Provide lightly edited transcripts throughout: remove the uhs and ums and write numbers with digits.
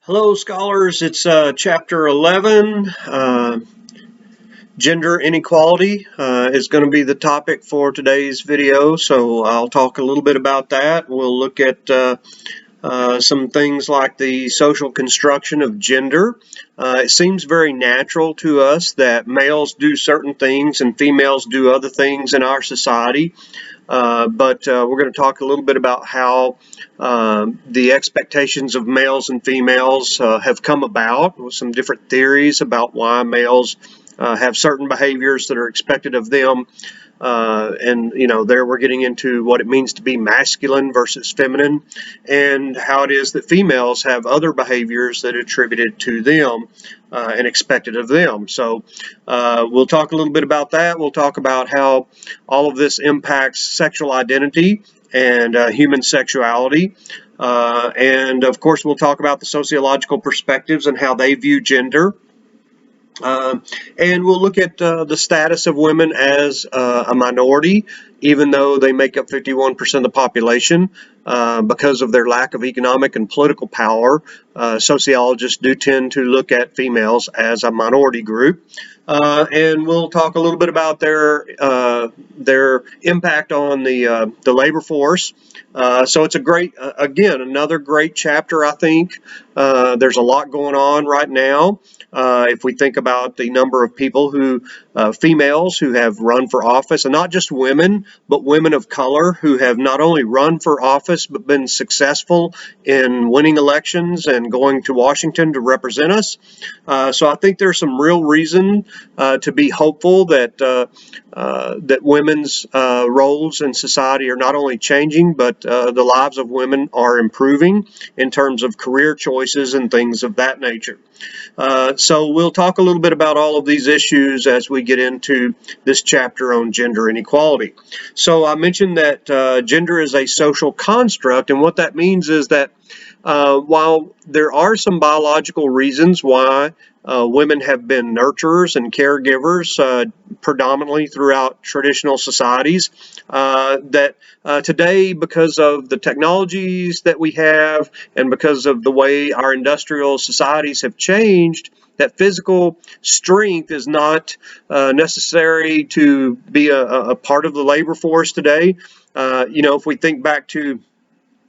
Hello, scholars. It's chapter 11. Gender inequality is going to be the topic for today's video, so I'll talk a little bit about that. We'll look at some things like the social construction of gender. It seems very natural to us that males do certain things and females do other things in our society. But we're going to talk a little bit about how the expectations of males and females have come about, with some different theories about why males have certain behaviors that are expected of them. There we're getting into what it means to be masculine versus feminine, and how it is that females have other behaviors that are attributed to them and expected of them. So we'll talk a little bit about that. We'll talk about how all of this impacts sexual identity and human sexuality. And of course, we'll talk about the sociological perspectives and how they view gender. And we'll look at the status of women as a minority, even though they make up 51% of the population. Because of their lack of economic and political power, sociologists do tend to look at females as a minority group. And we'll talk a little bit about their impact on the labor force. So it's a great, again, another great chapter, I think. There's a lot going on right now. If we think about the number of people females who have run for office, and not just women, but women of color who have not only run for office, but been successful in winning elections and going to Washington to represent us. So I think there's some real reason to be hopeful that women's roles in society are not only changing, but the lives of women are improving in terms of career choices and things of that nature. So we'll talk a little bit about all of these issues as we get into this chapter on gender inequality. So I mentioned that gender is a social construct, and what that means is that while there are some biological reasons why women have been nurturers and caregivers predominantly throughout traditional societies, that today, because of the technologies that we have and because of the way our industrial societies have changed, that physical strength is not necessary to be a part of the labor force today. If we think back to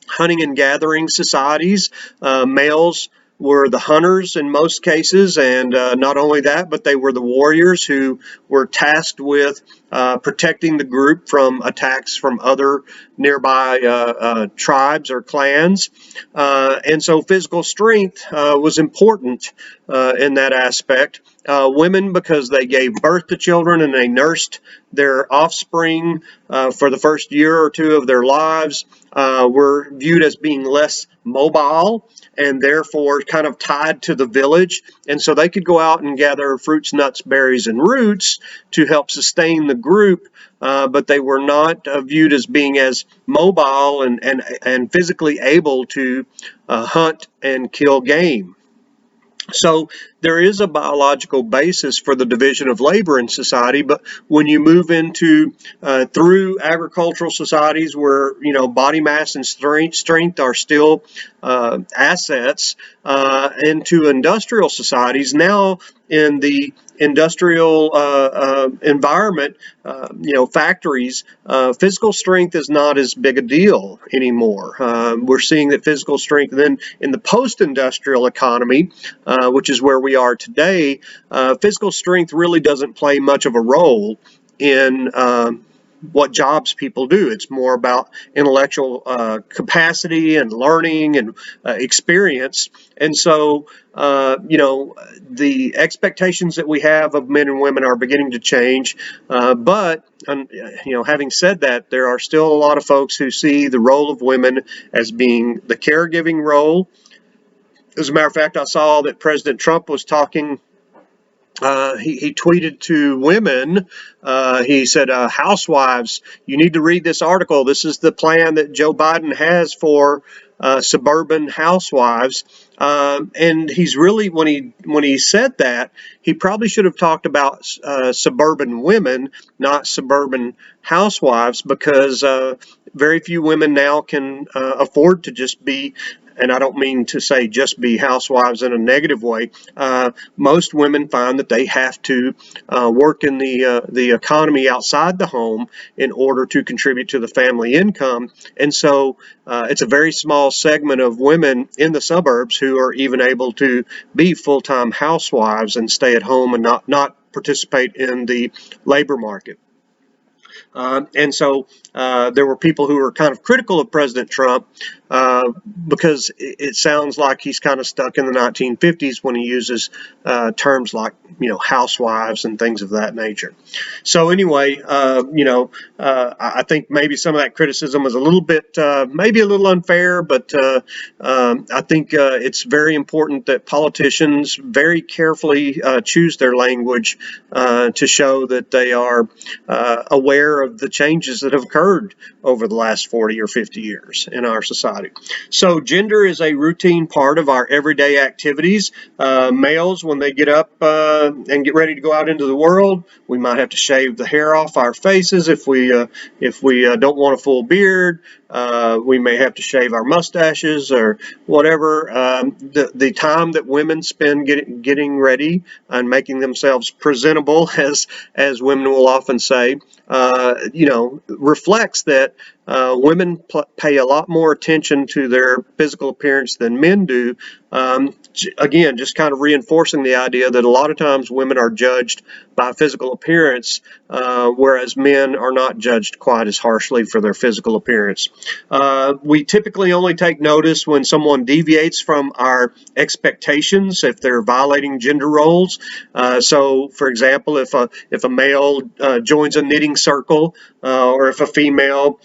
hunting and gathering societies, males were the hunters in most cases, and not only that, but they were the warriors who were tasked with protecting the group from attacks from other nearby tribes or clans. And so physical strength was important in that aspect. Women, because they gave birth to children and they nursed their offspring for the first year or two of their lives, were viewed as being less mobile and therefore kind of tied to the village. And so they could go out and gather fruits, nuts, berries, and roots to help sustain the group, but they were not viewed as being as mobile and physically able to hunt and kill game. So there is a biological basis for the division of labor in society, but when you move into through agricultural societies where body mass and strength are still assets, into industrial societies, now in the industrial environment, factories, physical strength is not as big a deal anymore. We're seeing that physical strength then in the post-industrial economy, which is where we are today, physical strength really doesn't play much of a role in what jobs people do. It's more about intellectual capacity and learning and experience. And so, the expectations that we have of men and women are beginning to change. But having said that, there are still a lot of folks who see the role of women as being the caregiving role. As a matter of fact, I saw that President Trump was talking. He tweeted to women. He said, housewives, you need to read this article. This is the plan that Joe Biden has for suburban housewives. And he's really, when he said that, he probably should have talked about suburban women, not suburban housewives, because very few women now can afford to just be and I don't mean to say just be housewives in a negative way. Most women find that they have to work in the economy outside the home in order to contribute to the family income, and so it's a very small segment of women in the suburbs who are even able to be full-time housewives and stay at home and not participate in the labor market. And so there were people who were kind of critical of President Trump because it sounds like he's kind of stuck in the 1950s when he uses terms like, housewives and things of that nature. So anyway, I think maybe some of that criticism was a little bit, maybe a little unfair, but I think it's very important that politicians very carefully choose their language to show that they are aware of the changes that have occurred over the last 40 or 50 years in our society. So gender is a routine part of our everyday activities. Males, when they get up and get ready to go out into the world, we might have to shave the hair off our faces if we don't want a full beard. We may have to shave our mustaches or whatever. The time that women spend getting ready and making themselves presentable, as women will often say, reflects that women pay a lot more attention to their physical appearance than men do. Again, just kind of reinforcing the idea that a lot of times women are judged by physical appearance, whereas men are not judged quite as harshly for their physical appearance. We typically only take notice when someone deviates from our expectations, if they're violating gender roles. So, for example, if a male joins a knitting circle, or if a female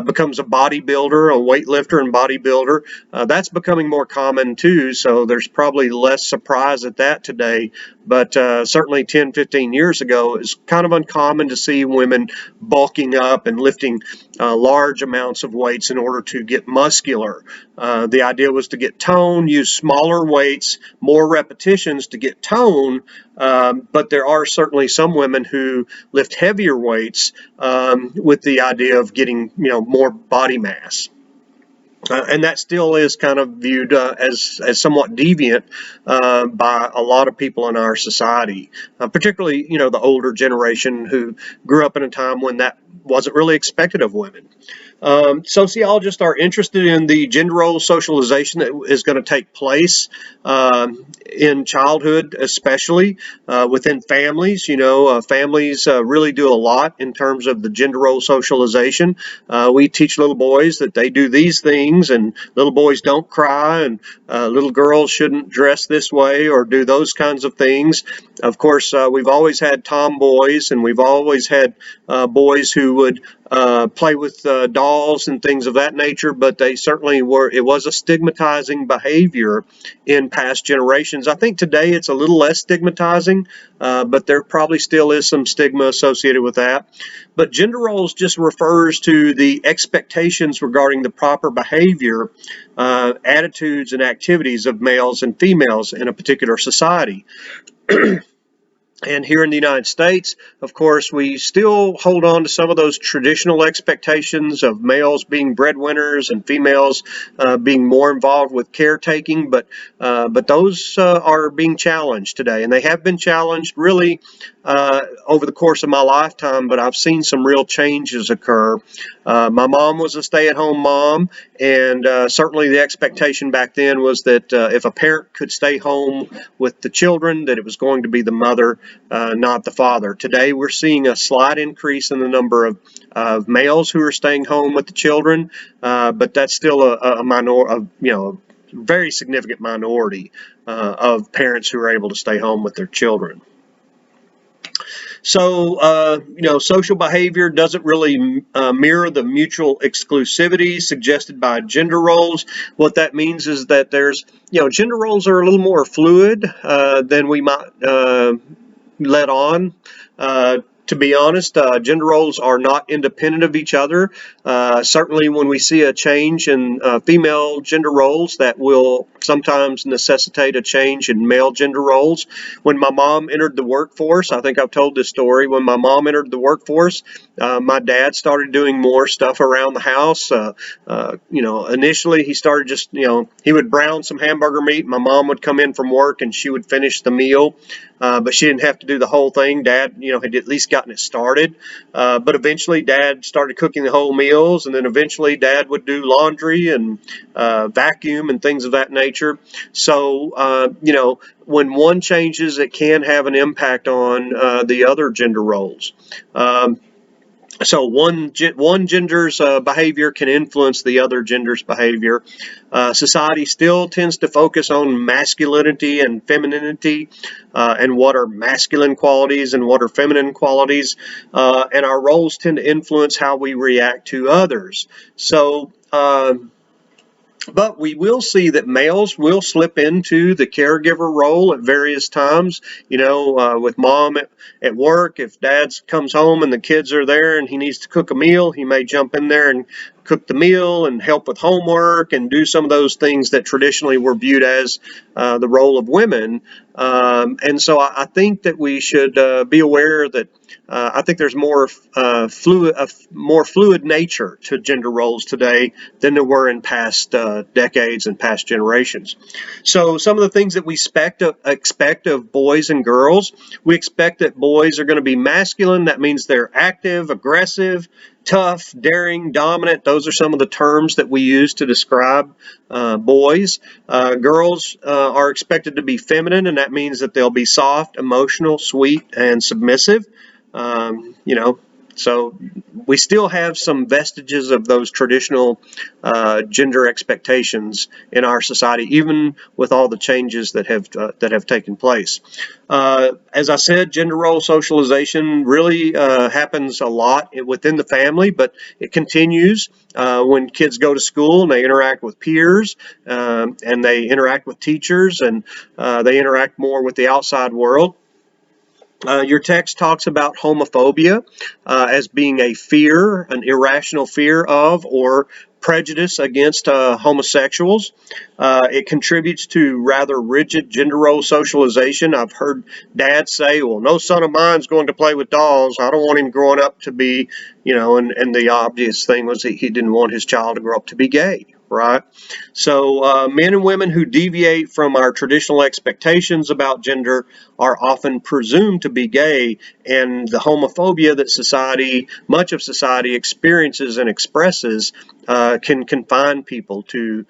becomes a bodybuilder, a weightlifter and bodybuilder, that's becoming more common too. So there's probably less surprise at that today. But certainly 10, 15 years ago, it was kind of uncommon to see women bulking up and lifting large amounts of weights in order to get muscular. The idea was to get tone, use smaller weights, more repetitions to get tone. But there are certainly some women who lift heavier weights with the idea of getting, more body mass. And that still is kind of viewed as somewhat deviant by a lot of people in our society, particularly, the older generation who grew up in a time when that wasn't really expected of women. Sociologists are interested in the gender role socialization that is going to take place in childhood, especially within families. Families really do a lot in terms of the gender role socialization. We teach little boys that they do these things, and little boys don't cry, and little girls shouldn't dress this way or do those kinds of things. Of course, we've always had tomboys, and we've always had boys who would play with dolls and things of that nature, but they certainly were. It was a stigmatizing behavior in past generations. I think today it's a little less stigmatizing, but there probably still is some stigma associated with that. But gender roles just refers to the expectations regarding the proper behavior, attitudes, and activities of males and females in a particular society. And here in the United States, of course, we still hold on to some of those traditional expectations of males being breadwinners and females being more involved with caretaking, but those are being challenged today, and they have been challenged really over the course of my lifetime, but I've seen some real changes occur. My mom was a stay-at-home mom, and certainly the expectation back then was that if a parent could stay home with the children, that it was going to be the mother, not the father. Today, we're seeing a slight increase in the number of males who are staying home with the children, but that's still a very significant minority of parents who are able to stay home with their children. So, social behavior doesn't really mirror the mutual exclusivity suggested by gender roles. What that means is that gender roles are a little more fluid than we might let on. To be honest, gender roles are not independent of each other. Certainly when we see a change in female gender roles, that will sometimes necessitate a change in male gender roles. When my mom entered the workforce, I think I've told this story. When my mom entered the workforce, my dad started doing more stuff around the house. Initially he started just, he would brown some hamburger meat. My mom would come in from work and she would finish the meal. But she didn't have to do the whole thing. Dad, had at least gotten it started. But eventually Dad started cooking the whole meals, and then eventually Dad would do laundry and vacuum and things of that nature. So, when one changes, it can have an impact on the other gender roles. So one gender's behavior can influence the other gender's behavior. Society still tends to focus on masculinity and femininity, and what are masculine qualities and what are feminine qualities, and our roles tend to influence how we react to others. So, but we will see that males will slip into the caregiver role at various times. With mom at work, if dad comes home and the kids are there and he needs to cook a meal, he may jump in there and cook the meal and help with homework and do some of those things that traditionally were viewed as the role of women. And so I think that we should be aware that I think there's more fluid nature to gender roles today than there were in past decades and past generations. So some of the things that we expect of boys and girls, we expect that boys are going to be masculine. That means they're active, aggressive, tough, daring, dominant. Those are some of the terms that we use to describe boys. Girls are expected to be feminine, and that means that they'll be soft, emotional, sweet, and submissive. So we still have some vestiges of those traditional gender expectations in our society, even with all the changes that have taken place. As I said, gender role socialization really happens a lot within the family, but it continues when kids go to school and they interact with peers, and they interact with teachers, and they interact more with the outside world. Your text talks about homophobia as being a fear, an irrational fear of, or prejudice against homosexuals. It contributes to rather rigid gender role socialization. I've heard dads say, well, no son of mine's going to play with dolls. I don't want him growing up to be, and the obvious thing was he didn't want his child to grow up to be gay. Right? So men and women who deviate from our traditional expectations about gender are often presumed to be gay, and the homophobia that much of society experiences and expresses can confine people to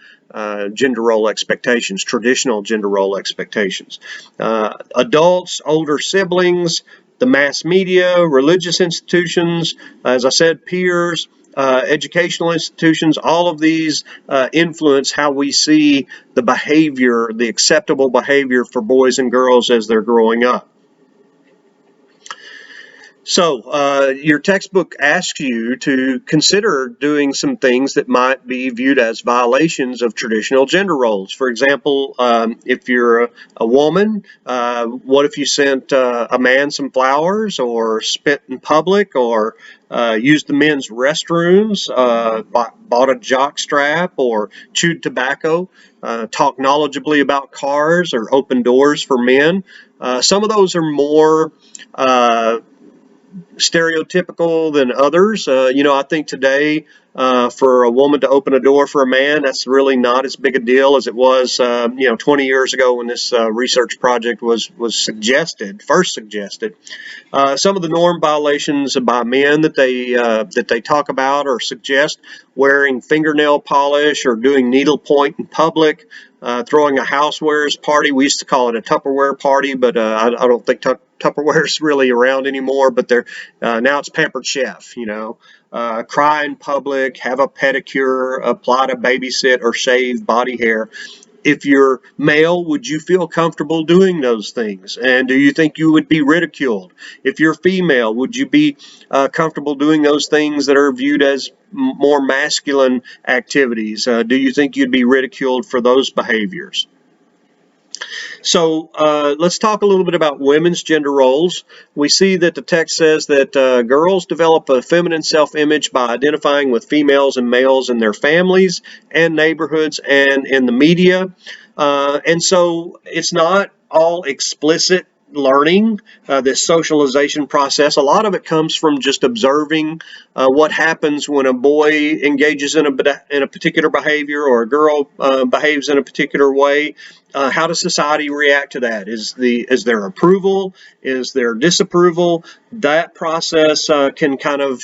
gender role expectations, traditional gender role expectations. Adults, older siblings, the mass media, religious institutions, as I said, peers, educational institutions, all of these influence how we see the behavior, the acceptable behavior for boys and girls as they're growing up. So your textbook asks you to consider doing some things that might be viewed as violations of traditional gender roles. For example, if you're a woman, what if you sent a man some flowers, or spit in public, or used the men's restrooms, bought a jock strap, or chewed tobacco, talked knowledgeably about cars, or opened doors for men? Some of those are more stereotypical than others. I think today for a woman to open a door for a man, that's really not as big a deal as it was 20 years ago when this research project was first suggested. Some of the norm violations by men that they talk about or suggest: wearing fingernail polish, or doing needlepoint in public, throwing a housewares party. We used to call it a Tupperware party, but I don't think Tupperware is really around anymore. But now it's Pampered Chef. Cry in public, have a pedicure, apply to babysit or shave body hair. If you're male, would you feel comfortable doing those things? And do you think you would be ridiculed? If you're female, would you be comfortable doing those things that are viewed as more masculine activities? Do you think you'd be ridiculed for those behaviors? So let's talk a little bit about women's gender roles. We see that the text says that girls develop a feminine self-image by identifying with females and males in their families and neighborhoods and in the media. And so it's not all explicit learning, this socialization process. A lot of it comes from just observing what happens when a boy engages in a particular behavior, or a girl behaves in a particular way. How does society react to that? Is there approval? Is there disapproval? That process can kind of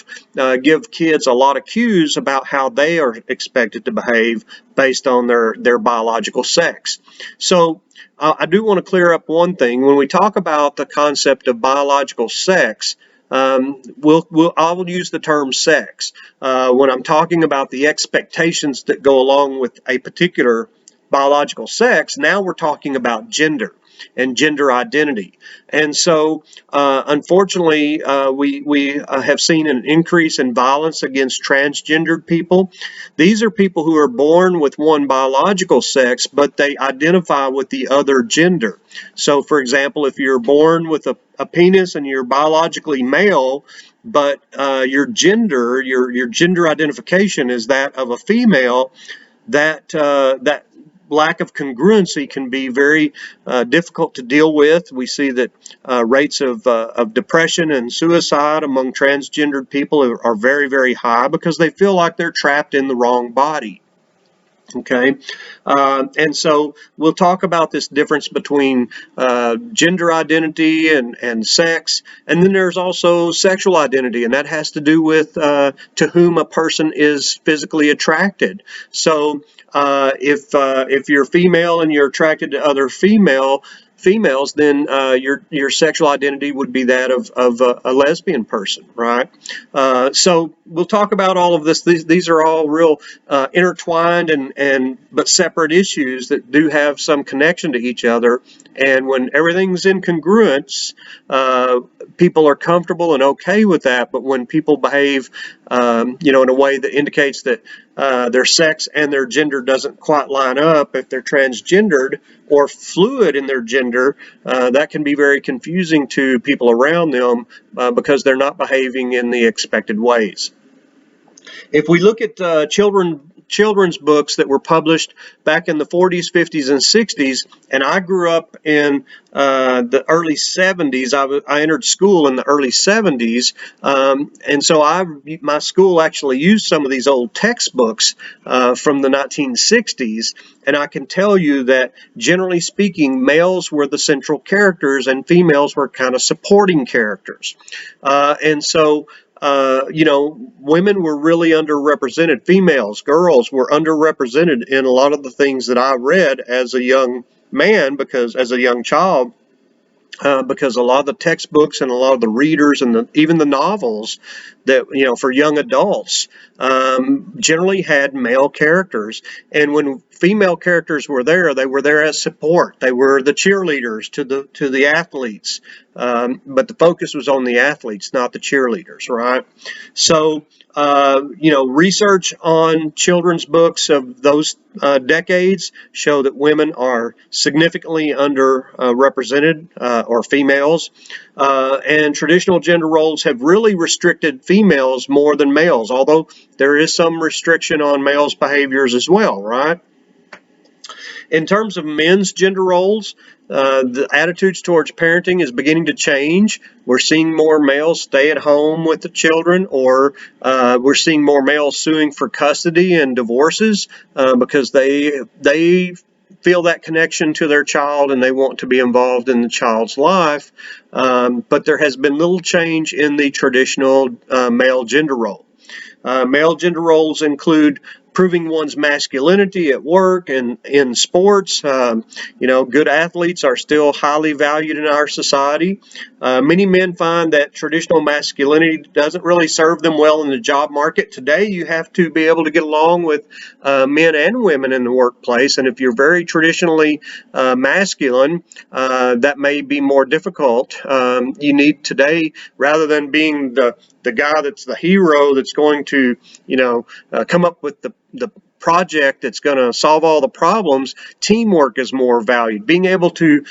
give kids a lot of cues about how they are expected to behave based on their biological sex. So I do want to clear up one thing. When we talk about the concept of biological sex, I will use the term sex. When I'm talking about the expectations that go along with a particular biological sex, now we're talking about gender and gender identity. And so, unfortunately, we have seen an increase in violence against transgendered people. These are people who are born with one biological sex, but they identify with the other gender. So, for example, if you're born with a penis and you're biologically male, but your gender identification is that of a female, that lack of congruency can be very difficult to deal with. We see that rates of depression and suicide among transgendered people are very, very high because they feel like they're trapped in the wrong body. Okay, and so we'll talk about this difference between gender identity and sex, and then there's also sexual identity, and that has to do with to whom a person is physically attracted. So if you're female and you're attracted to other females, then your sexual identity would be that of a lesbian person, right? So we'll talk about all of this. These are all real intertwined and but separate issues that do have some connection to each other. And when everything's in congruence, people are comfortable and okay with that. But when people behave, in a way that indicates that their sex and their gender doesn't quite line up, if they're transgendered or fluid in their gender, that can be very confusing to people around them because they're not behaving in the expected ways. If we look at children's books that were published back in the 40s, 50s, and 60s, and I grew up in the early 70s. I entered school in the early 70s, and so my school actually used some of these old textbooks from the 1960s, and I can tell you that, generally speaking, males were the central characters and females were kind of supporting characters. And so women were really underrepresented. Females, girls were underrepresented in a lot of the things that I read as a young man, because as a young child, because a lot of the textbooks and a lot of the readers and even the novels that, for young adults, generally had male characters. And when female characters were there, they were there as support. They were the cheerleaders to the athletes. But the focus was on the athletes, not the cheerleaders, right? So, research on children's books of those decades show that women are significantly underrepresented, or females, and traditional gender roles have really restricted females more than males, although there is some restriction on males' behaviors as well, right? In terms of men's gender roles, the attitudes towards parenting is beginning to change. We're seeing more males stay at home with the children, or we're seeing more males suing for custody and divorces because they feel that connection to their child and they want to be involved in the child's life. But there has been little change in the traditional male gender role. Male gender roles include proving one's masculinity at work and in sports. Good athletes are still highly valued in our society. Many men find that traditional masculinity doesn't really serve them well in the job market. Today, you have to be able to get along with men and women in the workplace. And if you're very traditionally masculine, that may be more difficult. You need today, rather than being the guy that's the hero that's going to, come up with the project that's going to solve all the problems, teamwork is more valued. Being able to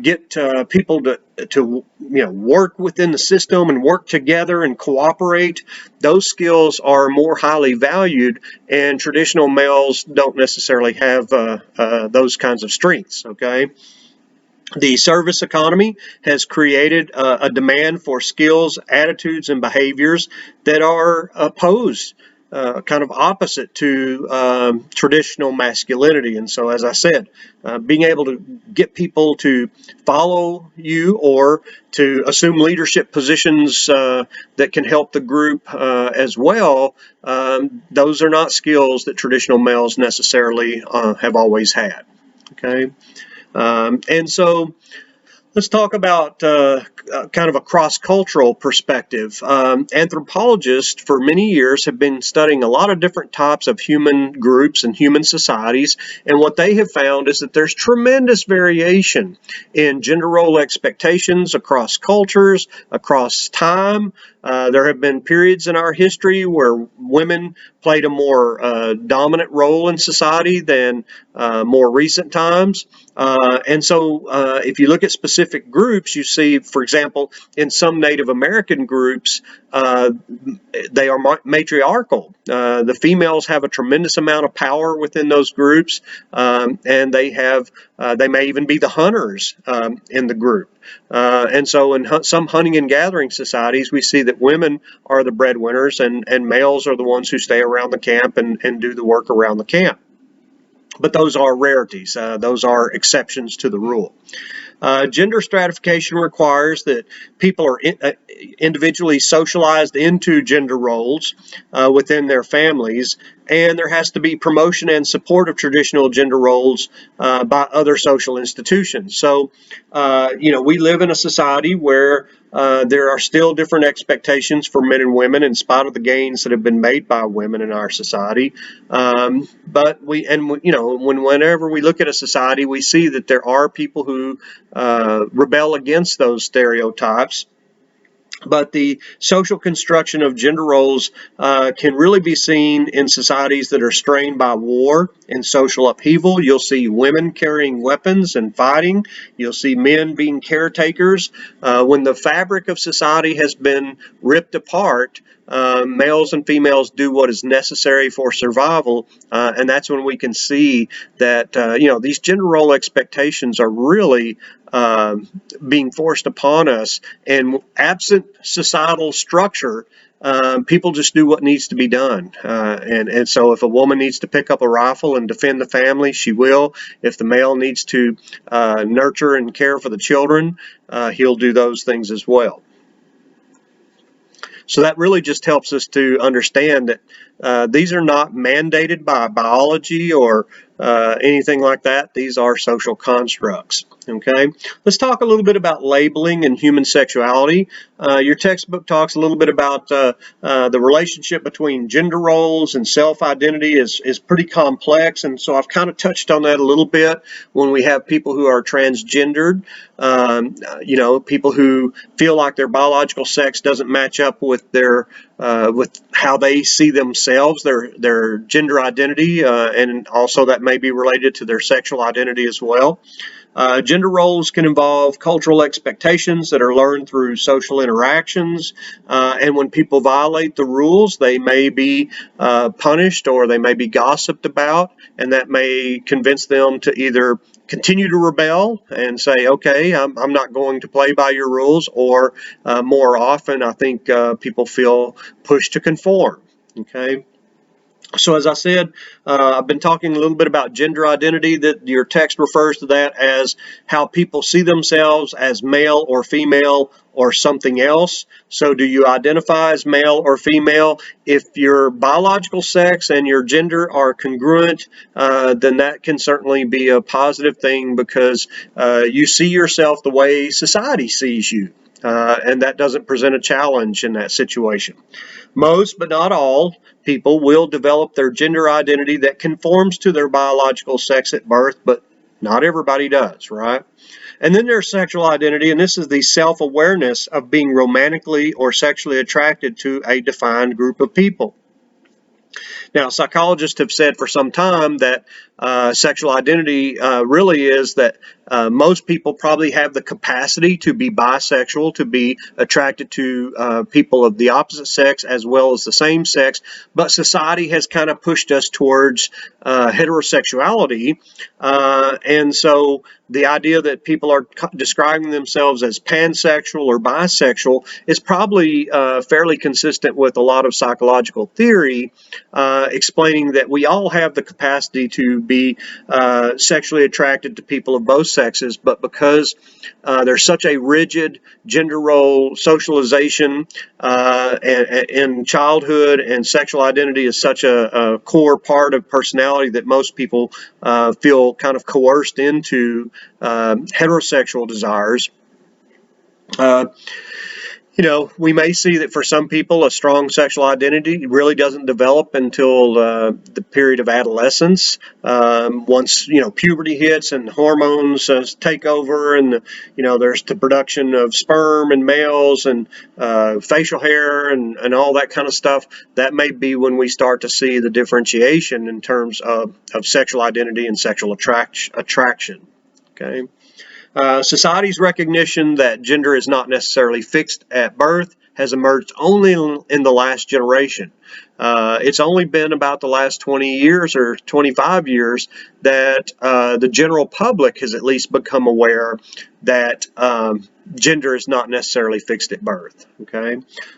get people to work within the system and work together and cooperate, those skills are more highly valued, and traditional males don't necessarily have those kinds of strengths. Okay. The service economy has created a demand for skills, attitudes, and behaviors that are opposed, kind of opposite to traditional masculinity. And so, as I said, being able to get people to follow you or to assume leadership positions that can help the group as well, those are not skills that traditional males necessarily have always had. Okay. And so let's talk about kind of a cross-cultural perspective. Anthropologists for many years have been studying a lot of different types of human groups and human societies, and what they have found is that there's tremendous variation in gender role expectations across cultures, across time. There have been periods in our history where women played a more dominant role in society than more recent times. And so if you look at specific groups, you see, for example, in some Native American groups, they are matriarchal. The females have a tremendous amount of power within those groups, and they may even be the hunters in the group. And so in some hunting and gathering societies, we see that women are the breadwinners and males are the ones who stay around the camp and do the work around the camp. But those are rarities. Those are exceptions to the rule. Gender stratification requires that people are individually socialized into gender roles within their families, and there has to be promotion and support of traditional gender roles by other social institutions. So, we live in a society where there are still different expectations for men and women in spite of the gains that have been made by women in our society. But whenever we look at a society, we see that there are people who rebel against those stereotypes. But the social construction of gender roles can really be seen in societies that are strained by war and social upheaval. You'll see women carrying weapons and fighting. You'll see men being caretakers. When the fabric of society has been ripped apart, males and females do what is necessary for survival, and that's when we can see that these gender role expectations are really being forced upon us, and absent societal structure, people just do what needs to be done. And so if a woman needs to pick up a rifle and defend the family, she will. If the male needs to nurture and care for the children, he'll do those things as well. So that really just helps us to understand that these are not mandated by biology or anything like that. These are social constructs. Okay, let's talk a little bit about labeling and human sexuality. Your textbook talks a little bit about the relationship between gender roles and self-identity is pretty complex, and so I've kind of touched on that a little bit when we have people who are transgendered, people who feel like their biological sex doesn't match up with their with how they see themselves, their gender identity, and also that may be related to their sexual identity as well. Gender roles can involve cultural expectations that are learned through social interactions, and when people violate the rules, they may be punished or they may be gossiped about, and that may convince them to either continue to rebel and say, okay, I'm not going to play by your rules, or more often I think people feel pushed to conform. Okay. So as I said, I've been talking a little bit about gender identity, that your text refers to that as how people see themselves as male or female or something else. So do you identify as male or female? If your biological sex and your gender are congruent, then that can certainly be a positive thing, because you see yourself the way society sees you. And that doesn't present a challenge in that situation. Most, but not all, people will develop their gender identity that conforms to their biological sex at birth, but not everybody does, right? And then there's sexual identity, and this is the self-awareness of being romantically or sexually attracted to a defined group of people. Now, psychologists have said for some time that sexual identity really is that most people probably have the capacity to be bisexual, to be attracted to people of the opposite sex as well as the same sex, but society has kind of pushed us towards heterosexuality. And so the idea that people are describing themselves as pansexual or bisexual is probably fairly consistent with a lot of psychological theory, explaining that we all have the capacity to be sexually attracted to people of both sexes, but because there's such a rigid gender role socialization in childhood, and sexual identity is such a core part of personality that most people feel kind of coerced into heterosexual desires. Uh, we may see that for some people, a strong sexual identity really doesn't develop until the period of adolescence. Once, puberty hits and hormones take over, and, there's the production of sperm and males and facial hair and all that kind of stuff, that may be when we start to see the differentiation in terms of sexual identity and sexual attraction. Okay. Society's recognition that gender is not necessarily fixed at birth has emerged only in the last generation. It's only been about the last 20 years or 25 years that the general public has at least become aware that gender is not necessarily fixed at birth. Okay.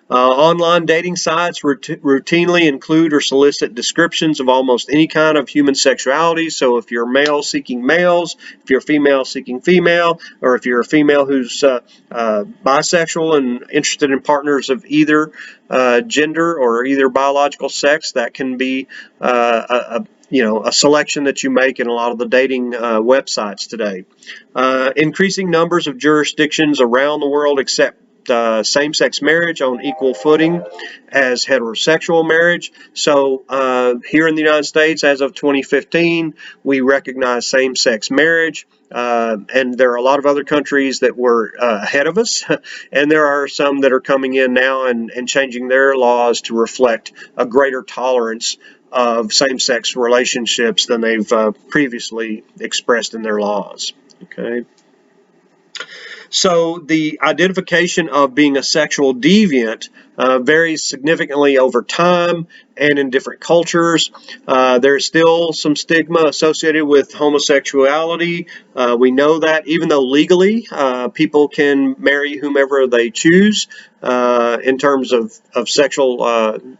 Online dating sites routinely include or solicit descriptions of almost any kind of human sexuality. So if you're male seeking males, if you're female seeking female, or if you're a female who's bisexual and interested in partners of either gender or either biological sex, that can be a selection that you make in a lot of the dating websites today. Increasing numbers of jurisdictions around the world accept same-sex marriage on equal footing as heterosexual marriage. So here in the United States, as of 2015, we recognize same-sex marriage. And there are a lot of other countries that were ahead of us, and there are some that are coming in now and changing their laws to reflect a greater tolerance of same-sex relationships than they've previously expressed in their laws. Okay. So the identification of being a sexual deviant varies significantly over time and in different cultures. There's still some stigma associated with homosexuality. We know that even though legally people can marry whomever they choose in terms of sexual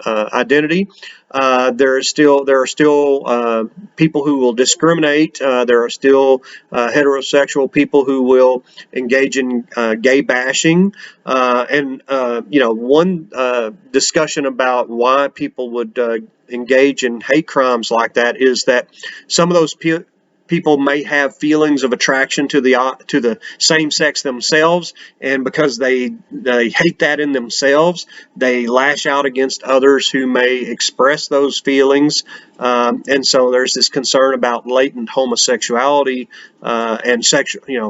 identity, there are still people who will discriminate. There are still heterosexual people who will engage in gay bashing. And one discussion about why people would engage in hate crimes like that is that some of those people may have feelings of attraction to the same sex themselves, and because they hate that in themselves, they lash out against others who may express those feelings. And so there's this concern about latent homosexuality and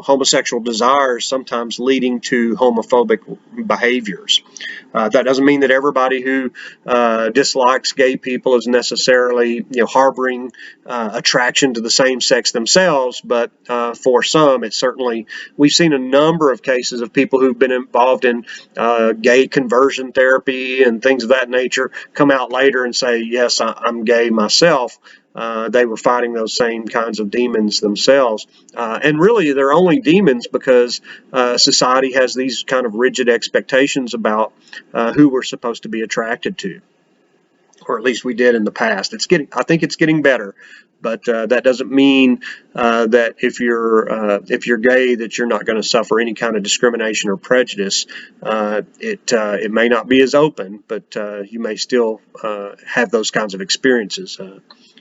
homosexual desires sometimes leading to homophobic behaviors. That doesn't mean that everybody who dislikes gay people is necessarily harboring attraction to the same sex themselves, but for some, it's certainly, we've seen a number of cases of people who've been involved in gay conversion therapy and things of that nature come out later and say, yes, I'm gay myself. They were fighting those same kinds of demons themselves. And really, they're only demons because society has these kind of rigid expectations about who we're supposed to be attracted to, or at least we did in the past. I think it's getting better, but that doesn't mean that if you're gay that you're not going to suffer any kind of discrimination or prejudice. It may not be as open, but you may still have those kinds of experiences.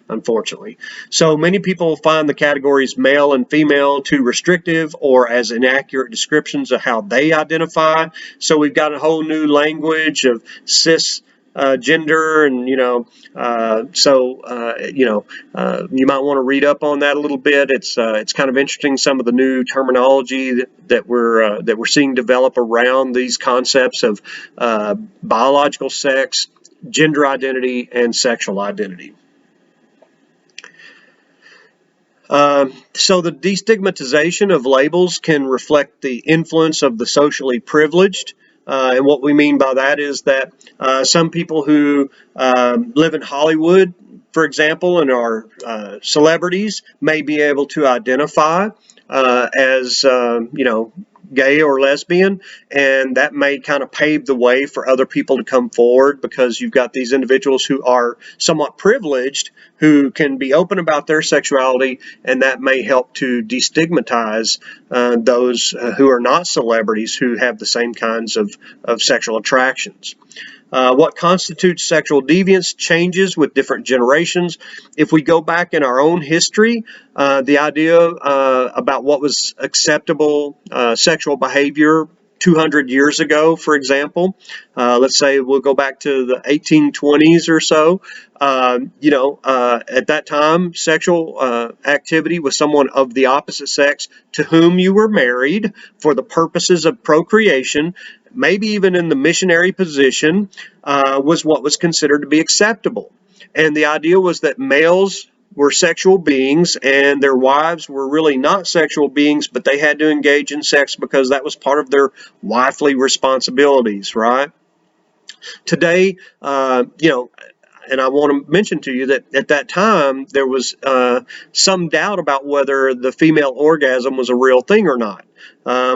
Unfortunately. So many people find the categories male and female too restrictive or as inaccurate descriptions of how they identify. So we've got a whole new language of cis gender, and you might want to read up on that a little bit. It's kind of interesting, some of the new terminology that we're seeing develop around these concepts of biological sex, gender identity, and sexual identity. So the destigmatization of labels can reflect the influence of the socially privileged. And what we mean by that is that some people who live in Hollywood, for example, and are celebrities, may be able to identify as, gay or lesbian, and that may kind of pave the way for other people to come forward, because you've got these individuals who are somewhat privileged who can be open about their sexuality, and that may help to destigmatize those who are not celebrities who have the same kinds of sexual attractions. What constitutes sexual deviance changes with different generations. If we go back in our own history, the idea about what was acceptable sexual behavior 200 years ago, for example, let's say we'll go back to the 1820s or so. At that time, sexual activity with someone of the opposite sex to whom you were married for the purposes of procreation, maybe even in the missionary position, was what was considered to be acceptable. And the idea was that males were sexual beings and their wives were really not sexual beings, but they had to engage in sex because that was part of their wifely responsibilities, right? Today, and I want to mention to you that at that time there was some doubt about whether the female orgasm was a real thing or not.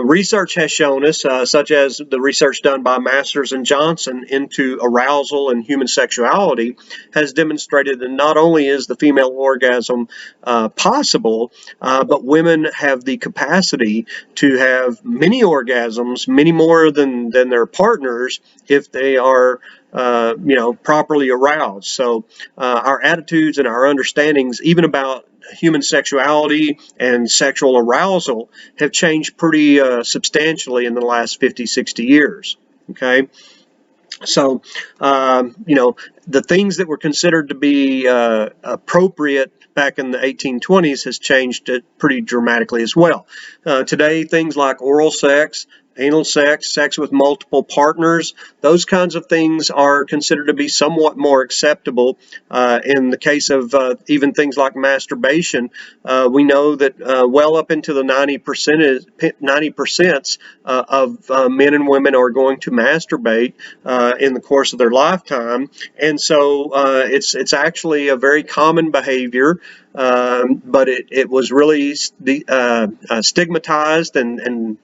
Research has shown us, such as the research done by Masters and Johnson into arousal and human sexuality, has demonstrated that not only is the female orgasm possible, but women have the capacity to have many orgasms, many more than their partners, if they are properly aroused. So our attitudes and our understandings, even about human sexuality and sexual arousal, have changed pretty substantially in the last 50, 60 years. Okay. So, the things that were considered to be appropriate back in the 1820s has changed pretty dramatically as well. Today, things like oral sex, anal sex, sex with multiple partners, those kinds of things are considered to be somewhat more acceptable. In the case of even things like masturbation, we know that well up into the 90% of men and women are going to masturbate in the course of their lifetime, and so it's actually a very common behavior. But it was really stigmatized and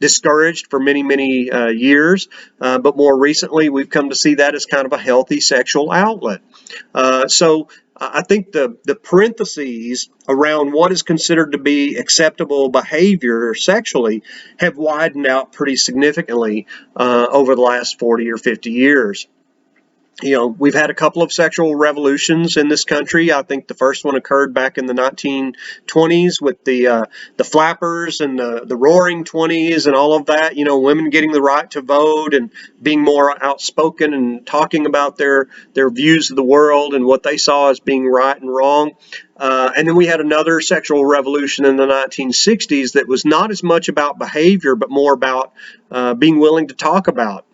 discouraged for many, many years. But more recently, we've come to see that as kind of a healthy sexual outlet. So I think the parentheses around what is considered to be acceptable behavior sexually have widened out pretty significantly over the last 40 or 50 years. We've had a couple of sexual revolutions in this country. I think the first one occurred back in the 1920s with the flappers and the roaring 20s and all of that. Women getting the right to vote and being more outspoken and talking about their views of the world and what they saw as being right and wrong. And then we had another sexual revolution in the 1960s that was not as much about behavior, but more about being willing to talk about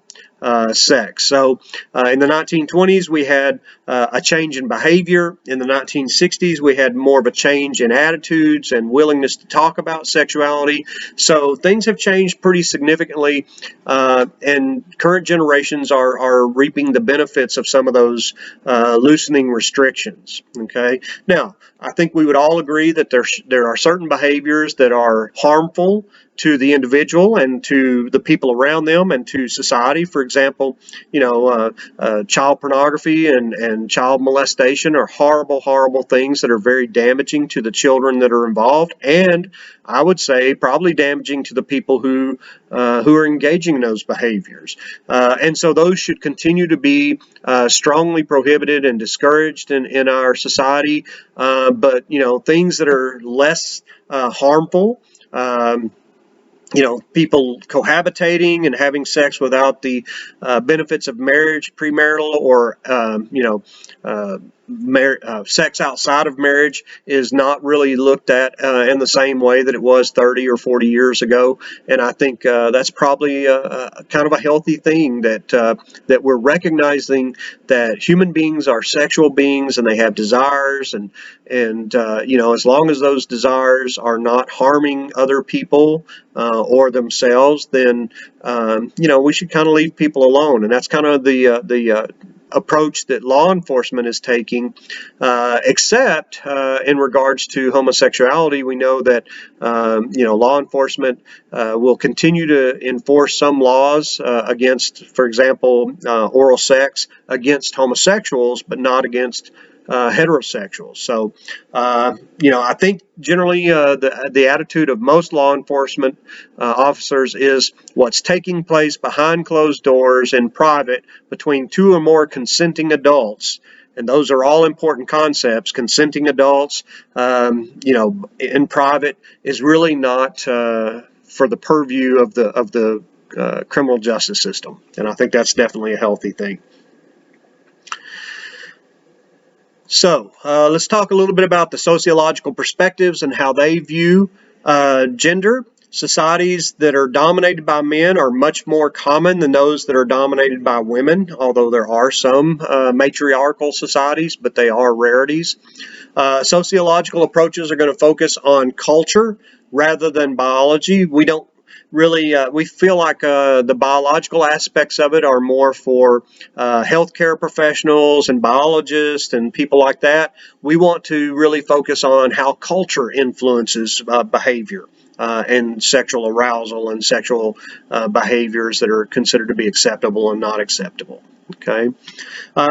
sex. So in the 1920s, we had a change in behavior. In the 1960s, we had more of a change in attitudes and willingness to talk about sexuality. So things have changed pretty significantly, and current generations are reaping the benefits of some of those loosening restrictions. Okay. Now, I think we would all agree that there are certain behaviors that are harmful to the individual and to the people around them and to society. For example, child pornography and child molestation are horrible, horrible things that are very damaging to the children that are involved, and I would say probably damaging to the people who are engaging in those behaviors. And so those should continue to be strongly prohibited and discouraged in our society. But things that are less harmful, people cohabitating and having sex without the benefits of marriage, premarital or sex outside of marriage is not really looked at in the same way that it was 30 or 40 years ago. And I think that's probably kind of a healthy thing that we're recognizing that human beings are sexual beings and they have desires, and as long as those desires are not harming other people or themselves, then we should kind of leave people alone. And that's kind of the approach that law enforcement is taking, except in regards to homosexuality. We know that law enforcement will continue to enforce some laws against, for example, oral sex against homosexuals, but not against heterosexuals. So, I think generally the attitude of most law enforcement officers is what's taking place behind closed doors in private between two or more consenting adults. And those are all important concepts. Consenting adults, in private is really not for the purview of the criminal justice system. And I think that's definitely a healthy thing. So let's talk a little bit about the sociological perspectives and how they view gender. Societies that are dominated by men are much more common than those that are dominated by women, although there are some matriarchal societies, but they are rarities. Sociological approaches are going to focus on culture rather than biology. We don't really, we feel like the biological aspects of it are more for healthcare professionals and biologists and people like that. We want to really focus on how culture influences behavior and sexual arousal and sexual behaviors that are considered to be acceptable and not acceptable. Okay.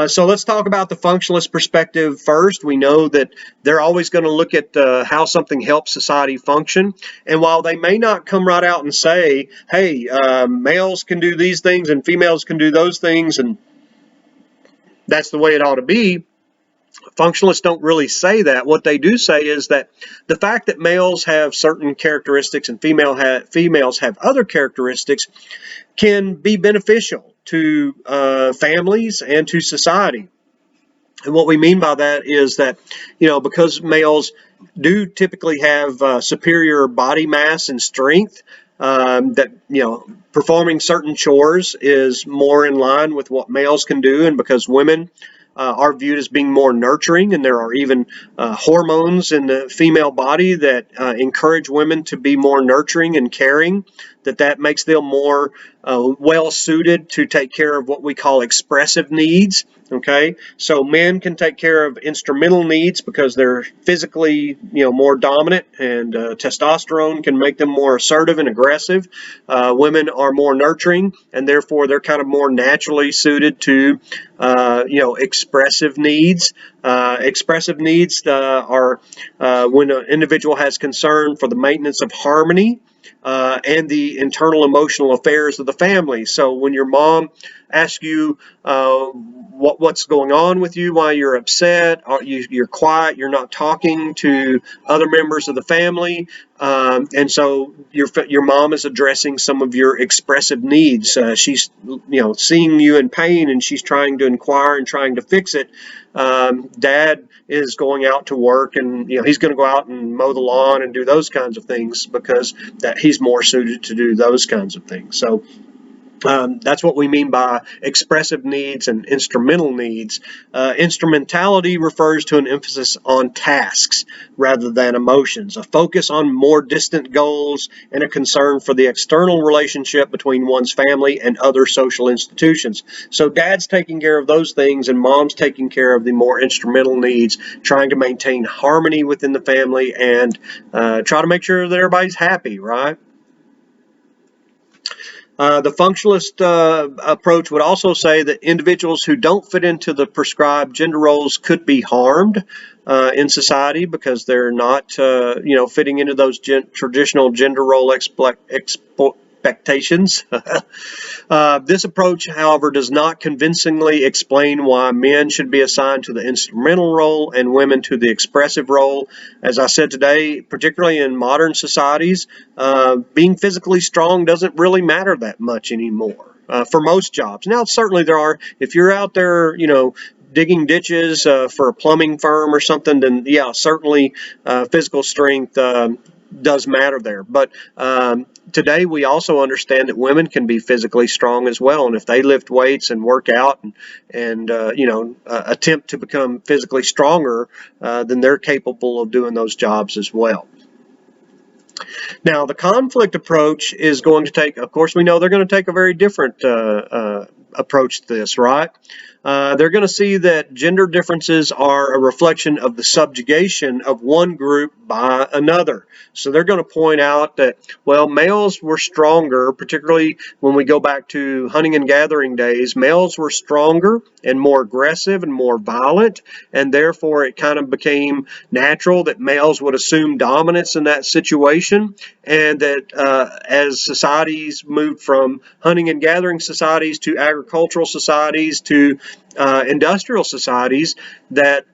So let's talk about the functionalist perspective first. We know that they're always going to look at how something helps society function. And while they may not come right out and say, hey, males can do these things and females can do those things, and that's the way it ought to be, functionalists don't really say that. What they do say is that the fact that males have certain characteristics and females have other characteristics can be beneficial to families and to society. And what we mean by that is that, because males do typically have superior body mass and strength, that, performing certain chores is more in line with what males can do. And because women are viewed as being more nurturing, and there are even hormones in the female body that encourage women to be more nurturing and caring, that makes them more well suited to take care of what we call expressive needs. Okay, so men can take care of instrumental needs because they're physically, more dominant, and testosterone can make them more assertive and aggressive. Women are more nurturing, and therefore they're kind of more naturally suited to, expressive needs. Expressive needs are when an individual has concern for the maintenance of harmony and the internal emotional affairs of the family. So when your mom asks you what's going on with you, why you're upset, you're quiet, you're not talking to other members of the family, and so your mom is addressing some of your expressive needs. She's seeing you in pain, and she's trying to inquire and trying to fix it. Dad is going out to work, and he's going to go out and mow the lawn and do those kinds of things because that he's more suited to do those kinds of things. So that's what we mean by expressive needs and instrumental needs. Instrumentality refers to an emphasis on tasks rather than emotions, a focus on more distant goals, and a concern for the external relationship between one's family and other social institutions. So dad's taking care of those things, and mom's taking care of the more instrumental needs, trying to maintain harmony within the family and try to make sure that everybody's happy, right? The functionalist approach would also say that individuals who don't fit into the prescribed gender roles could be harmed in society because they're not, fitting into those traditional gender role expectations. This approach, however, does not convincingly explain why men should be assigned to the instrumental role and women to the expressive role. As I said today, particularly in modern societies, being physically strong doesn't really matter that much anymore. For most jobs. Now, certainly there are, if you're out there, digging ditches for a plumbing firm or something, then yeah, certainly physical strength does matter there. But today we also understand that women can be physically strong as well, and if they lift weights and work out and attempt to become physically stronger, then they're capable of doing those jobs as well. Now, the conflict approach is going to take, of course, we know they're going to take a very different approach to this, right? They're going to see that gender differences are a reflection of the subjugation of one group by another. So they're going to point out that, well, males were stronger, particularly when we go back to hunting and gathering days. Males were stronger and more aggressive and more violent, and therefore it kind of became natural that males would assume dominance in that situation, and that as societies moved from hunting and gathering societies to agricultural societies to industrial societies, that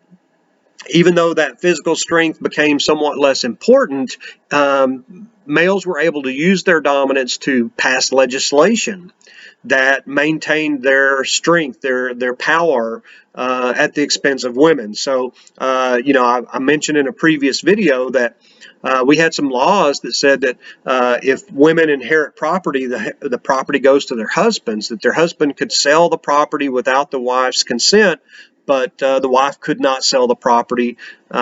even though that physical strength became somewhat less important, males were able to use their dominance to pass legislation that maintained their strength, their power at the expense of women. So, I mentioned in a previous video that we had some laws that said that if women inherit property, the property goes to their husbands, that their husband could sell the property without the wife's consent, but the wife could not sell the property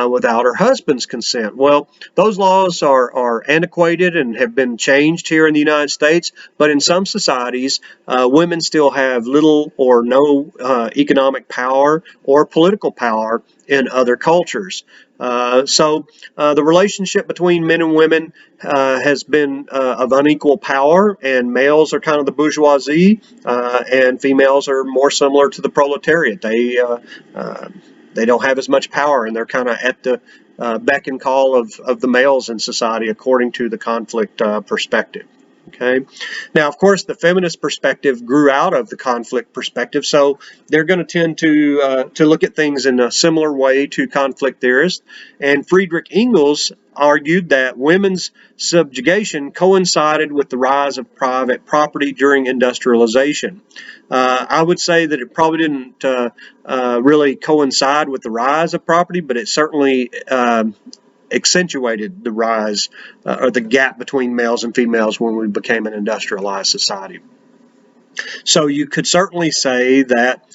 without her husband's consent. Well, those laws are antiquated and have been changed here in the United States, but in some societies, women still have little or no economic power or political power in other cultures. So the relationship between men and women has been of unequal power, and males are kind of the bourgeoisie, and females are more similar to the proletariat. They don't have as much power, and they're kind of at the beck and call of the males in society, according to the conflict perspective. Okay. Now, of course, the feminist perspective grew out of the conflict perspective, so they're going to tend to look at things in a similar way to conflict theorists. And Friedrich Engels argued that women's subjugation coincided with the rise of private property during industrialization. I would say that it probably didn't really coincide with the rise of property, but it certainly accentuated the rise or the gap between males and females when we became an industrialized society. So you could certainly say that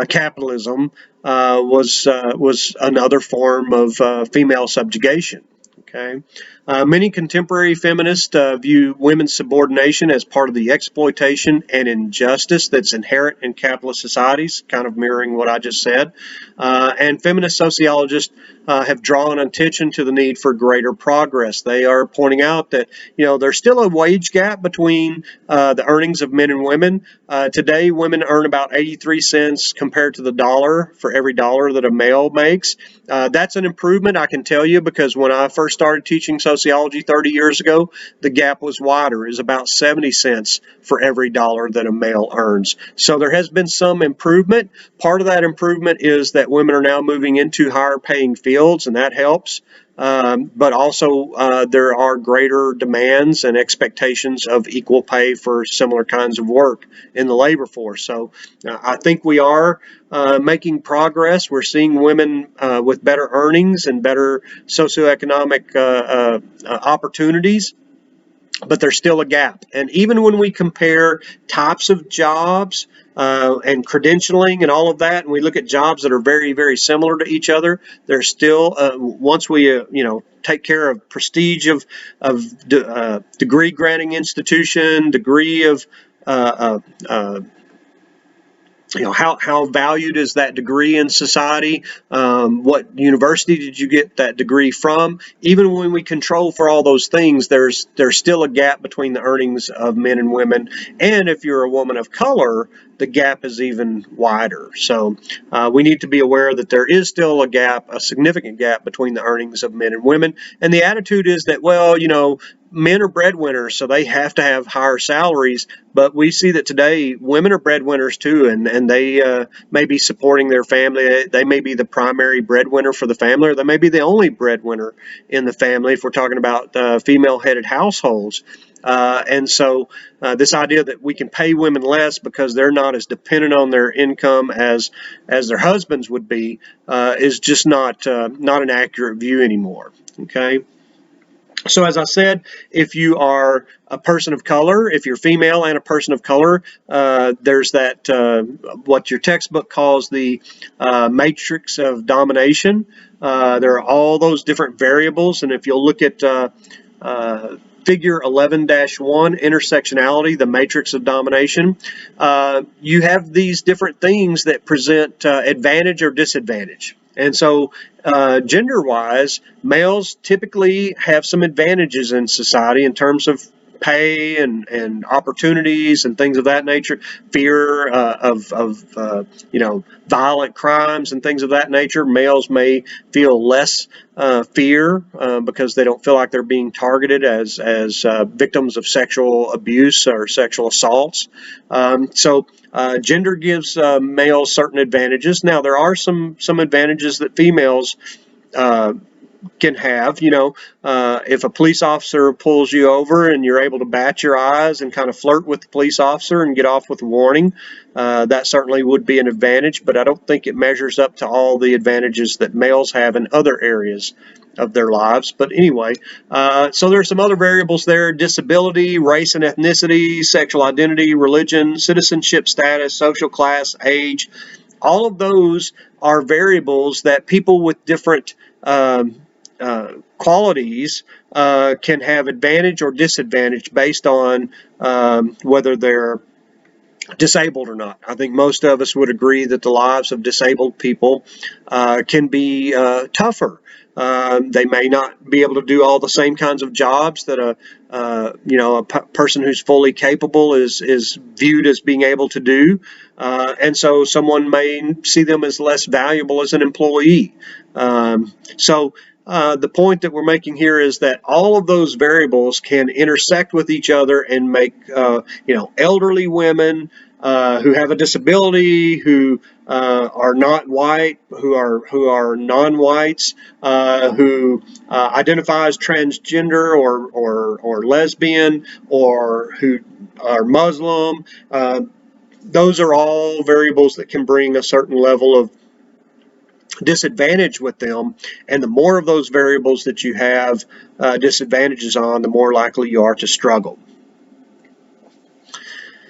capitalism was another form of female subjugation. Okay. Many contemporary feminists view women's subordination as part of the exploitation and injustice that's inherent in capitalist societies, kind of mirroring what I just said. And feminist sociologists have drawn attention to the need for greater progress. They are pointing out that, there's still a wage gap between the earnings of men and women. Today, women earn about 83 cents compared to the dollar for every dollar that a male makes. That's an improvement, I can tell you, because when I first started teaching sociology 30 years ago, the gap was wider. It was about 70 cents for every dollar that a male earns. So there has been some improvement. Part of that improvement is that women are now moving into higher paying fields, and that helps. But also there are greater demands and expectations of equal pay for similar kinds of work in the labor force. So I think we are making progress. We're seeing women with better earnings and better socioeconomic opportunities, but there's still a gap. And even when we compare types of jobs and credentialing and all of that, and we look at jobs that are very, very similar to each other, there's still, once we, take care of prestige of degree granting institution, degree of how valued is that degree in society? What university did you get that degree from? Even when we control for all those things, there's still a gap between the earnings of men and women. And if you're a woman of color, the gap is even wider. So we need to be aware that there is still a gap, a significant gap between the earnings of men and women. And the attitude is that, well, men are breadwinners, so they have to have higher salaries. But we see that today women are breadwinners too, and they may be supporting their family. They may be the primary breadwinner for the family, or they may be the only breadwinner in the family if we're talking about female-headed households. And so this idea that we can pay women less because they're not as dependent on their income as their husbands would be is just not an accurate view anymore. Okay. So as I said, if you are a person of color, if you're female and a person of color, there's that what your textbook calls the matrix of domination. There are all those different variables, and if you'll look at figure 11-1, intersectionality, the matrix of domination, you have these different things that present advantage or disadvantage. And so gender-wise, males typically have some advantages in society in terms of pay and opportunities and things of that nature, fear of violent crimes and things of that nature. Males may feel less fear because they don't feel like they're being targeted as victims of sexual abuse or sexual assaults. So gender gives males certain advantages. Now there are some advantages that females can have. If a police officer pulls you over and you're able to bat your eyes and kind of flirt with the police officer and get off with a warning, that certainly would be an advantage, but I don't think it measures up to all the advantages that males have in other areas of their lives. But anyway, so there's some other variables there: disability, race and ethnicity, sexual identity, religion, citizenship status, social class, age. All of those are variables that people with different qualities can have advantage or disadvantage based on whether they're disabled or not. I think most of us would agree that the lives of disabled people can be tougher. They may not be able to do all the same kinds of jobs that a person who's fully capable is viewed as being able to do, and so someone may see them as less valuable as an employee. So the point that we're making here is that all of those variables can intersect with each other and make elderly women who have a disability, who are not white, who are non-whites, who identify as transgender or lesbian, or who are Muslim. Those are all variables that can bring a certain level of disadvantage with them, and the more of those variables that you have disadvantages on, the more likely you are to struggle.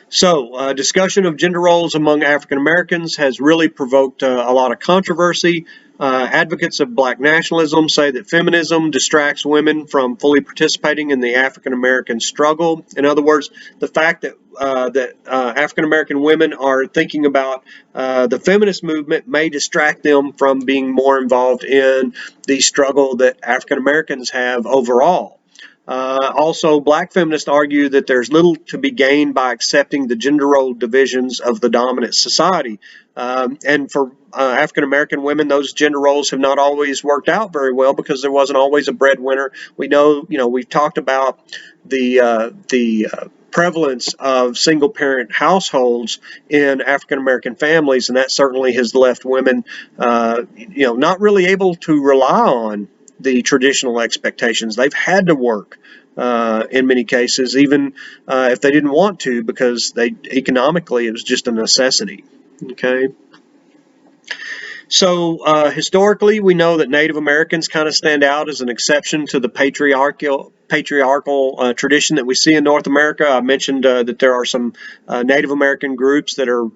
So discussion of gender roles among African Americans has really provoked a lot of controversy. Advocates of black nationalism say that feminism distracts women from fully participating in the African American struggle. In other words, the fact that African American women are thinking about the feminist movement may distract them from being more involved in the struggle that African Americans have overall. Also, black feminists argue that there's little to be gained by accepting the gender role divisions of the dominant society. And for African American women, those gender roles have not always worked out very well because there wasn't always a breadwinner. We know, we've talked about the prevalence of single parent households in African American families, and that certainly has left women, not really able to rely on the traditional expectations. They've had to work in many cases, even if they didn't want to, because economically it was just a necessity. Okay. So historically, we know that Native Americans kind of stand out as an exception to the patriarchal tradition that we see in North America. I mentioned that there are some Native American groups that are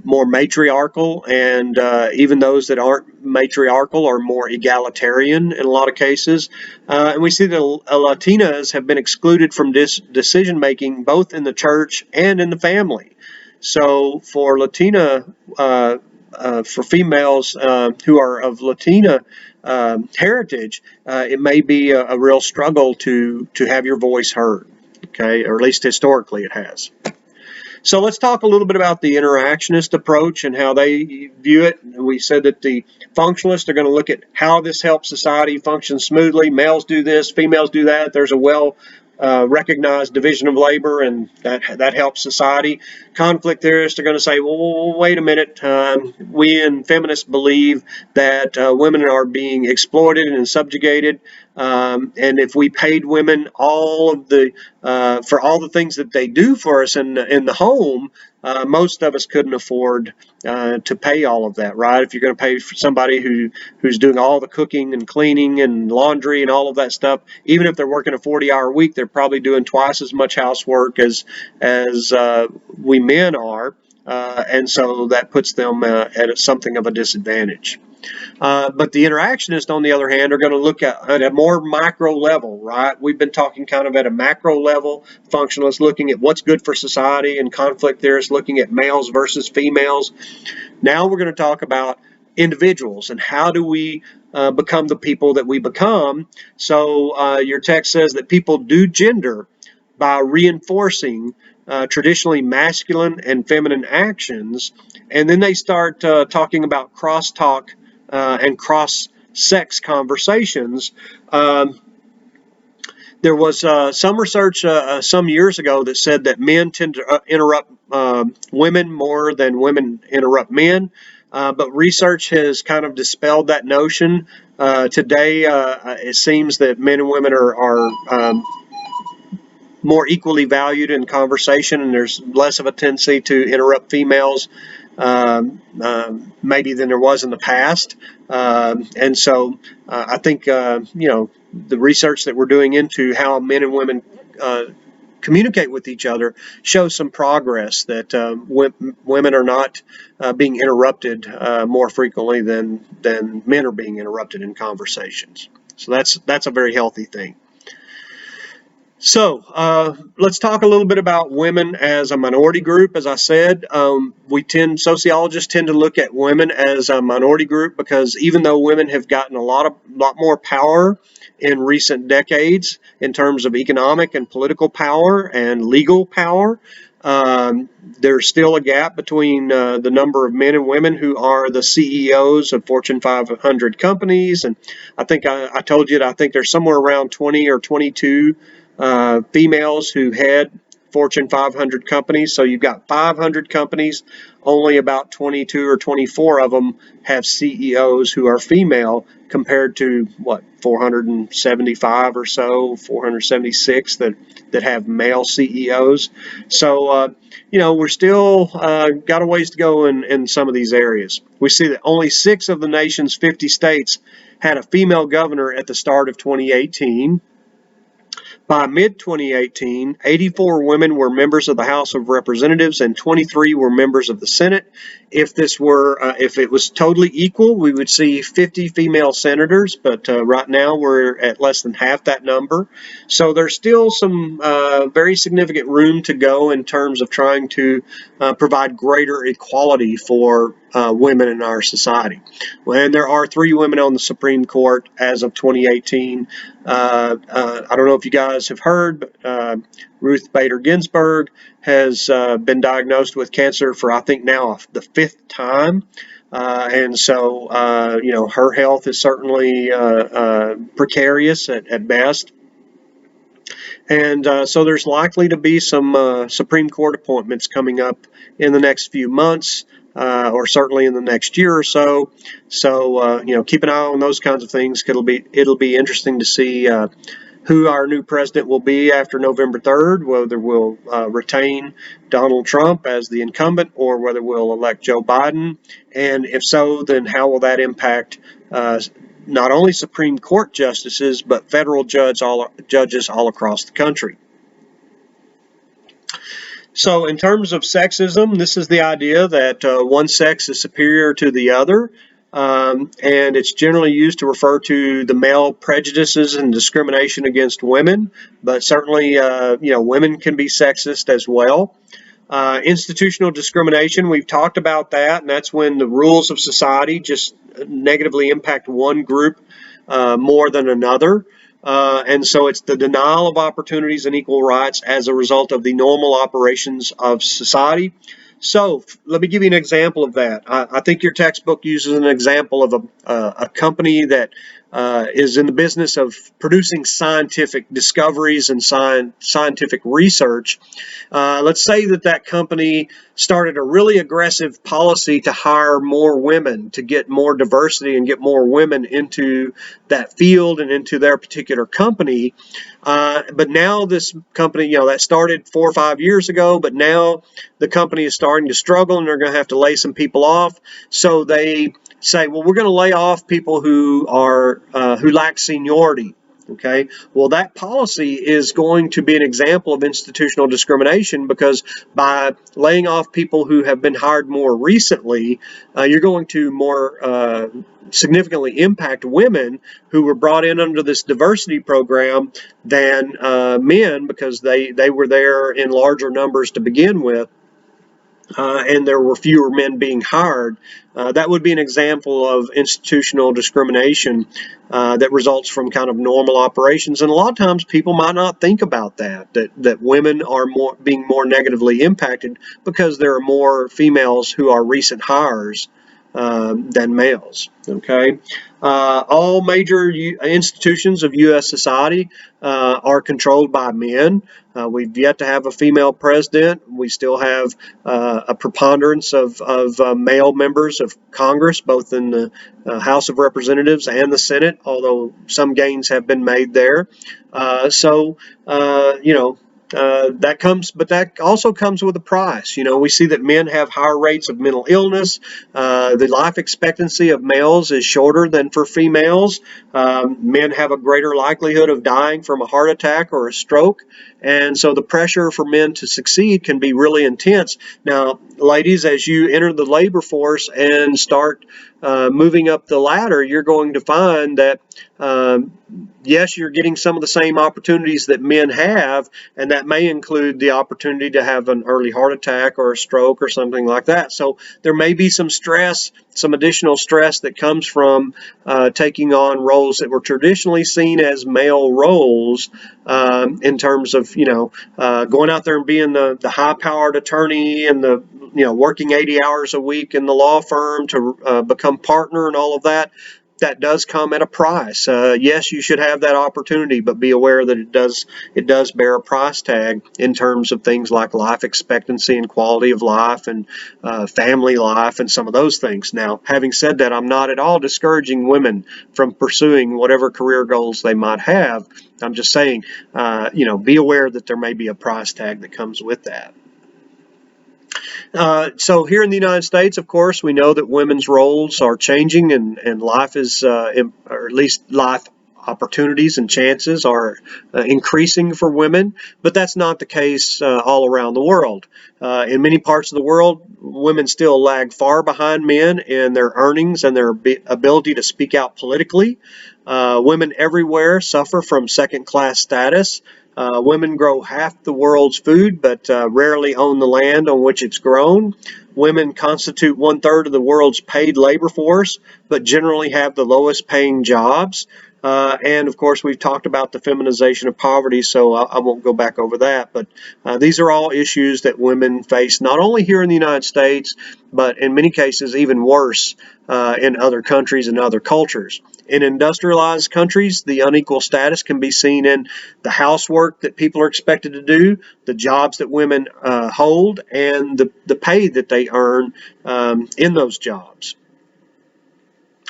more matriarchal, and even those that aren't matriarchal are more egalitarian in a lot of cases. And we see that Latinas have been excluded from decision making both in the church and in the family. So for Latina for females who are of Latina heritage, it may be a real struggle to have your voice heard, okay, or at least historically it has. So let's talk a little bit about the interactionist approach and how they view it. We said that the functionalists are going to look at how this helps society function smoothly. Males do this, females do that. There's a well recognize division of labor, and that helps society. Conflict theorists are going to say, well, wait a minute. We and feminists believe that women are being exploited and subjugated, and if we paid women all of the for all the things that they do for us in the home, most of us couldn't afford to pay all of that, right? If you're going to pay for somebody who's doing all the cooking and cleaning and laundry and all of that stuff, even if they're working a 40-hour week, they're probably doing twice as much housework as we men are, and so that puts them at something of a disadvantage. But the interactionists, on the other hand, are going to look at a more micro level, right? We've been talking kind of at a macro level, functionalists looking at what's good for society, and conflict theorists looking at males versus females. Now we're going to talk about individuals and how do we become the people that we become. So your text says that people do gender by reinforcing traditionally masculine and feminine actions, and then they start talking about crosstalk and cross-sex conversations. There was some research some years ago that said that men tend to interrupt women more than women interrupt men, but research has kind of dispelled that notion. Today, it seems that men and women are more equally valued in conversation, and there's less of a tendency to interrupt females maybe than there was in the past. And so I think, the research that we're doing into how men and women communicate with each other shows some progress that women are not being interrupted more frequently than men are being interrupted in conversations. So that's a very healthy thing. So let's talk a little bit about women as a minority group. As I said, sociologists tend to look at women as a minority group because even though women have gotten a lot more power in recent decades in terms of economic and political power and legal power, there's still a gap between the number of men and women who are the CEOs of Fortune 500 companies. And I think I told you that I think there's somewhere around 20 or 22 females who head Fortune 500 companies. So you've got 500 companies, only about 22 or 24 of them have CEOs who are female, compared to 475 or so, 476 that have male CEOs. So we're still got a ways to go in some of these areas. We see that only 6 of the nation's 50 states had a female governor at the start of 2018. By mid-2018, 84 women were members of the House of Representatives and 23 were members of the Senate. If it was totally equal, we would see 50 female senators, but right now we're at less than half that number. So there's still some very significant room to go in terms of trying to provide greater equality for women in our society. And there are 3 women on the Supreme Court as of 2018. I don't know if you guys have heard, but Ruth Bader Ginsburg has been diagnosed with cancer for, I think, now the 5th time. And so, her health is certainly precarious at best. And so there's likely to be some Supreme Court appointments coming up in the next few months, or certainly in the next year or so. So keep an eye on those kinds of things. It'll be interesting to see who our new president will be after November 3rd, whether we'll retain Donald Trump as the incumbent or whether we'll elect Joe Biden. And if so, then how will that impact not only Supreme Court justices, but federal judges all across the country? So in terms of sexism, this is the idea that one sex is superior to the other. And it's generally used to refer to the male prejudices and discrimination against women, but certainly, women can be sexist as well. Institutional discrimination, we've talked about that, and that's when the rules of society just negatively impact one group more than another. And so it's the denial of opportunities and equal rights as a result of the normal operations of society. So let me give you an example of that. I think your textbook uses an example of a company that is in the business of producing scientific discoveries and scientific research. Let's say that company started a really aggressive policy to hire more women, to get more diversity and get more women into that field and into their particular company. But now this company, that started 4 or 5 years ago, but now the company is starting to struggle and they're going to have to lay some people off. So they say, well, we're going to lay off people who lack seniority. Okay, well, that policy is going to be an example of institutional discrimination, because by laying off people who have been hired more recently, you're going to more significantly impact women who were brought in under this diversity program than men, because they were there in larger numbers to begin with. And there were fewer men being hired. That would be an example of institutional discrimination that results from kind of normal operations. And a lot of times people might not think about that women are being more negatively impacted because there are more females who are recent hires than males. Okay, all major institutions of U.S. society are controlled by men. We've yet to have a female president. We still have a preponderance of male members of Congress, both in the House of Representatives and the Senate, although some gains have been made there. But that also comes with a price. We see that men have higher rates of mental illness. The life expectancy of males is shorter than for females. Men have a greater likelihood of dying from a heart attack or a stroke. And so the pressure for men to succeed can be really intense. Now, ladies, as you enter the labor force and start moving up the ladder, you're going to find that yes, you're getting some of the same opportunities that men have, and that may include the opportunity to have an early heart attack or a stroke or something like that. So there may be some stress, some additional stress that comes from taking on roles that were traditionally seen as male roles, in terms of going out there and being the high-powered attorney and the working 80 hours a week in the law firm to become partner and all of that. That does come at a price. Yes, you should have that opportunity, but be aware that it does bear a price tag in terms of things like life expectancy and quality of life and family life and some of those things. Now, having said that, I'm not at all discouraging women from pursuing whatever career goals they might have. I'm just saying, be aware that there may be a price tag that comes with that. So here in the United States, of course, we know that women's roles are changing, and life is, or at least life opportunities and chances are increasing for women, but that's not the case all around the world. In many parts of the world, women still lag far behind men in their earnings and their ability to speak out politically. Women everywhere suffer from second-class status. Women grow half the world's food, but rarely own the land on which it's grown. Women constitute 1/3 of the world's paid labor force, but generally have the lowest paying jobs. And of course, we've talked about the feminization of poverty, so I won't go back over that. But these are all issues that women face, not only here in the United States, but in many cases even worse in other countries and other cultures. In industrialized countries, the unequal status can be seen in the housework that people are expected to do, the jobs that women hold, and the pay that they earn in those jobs.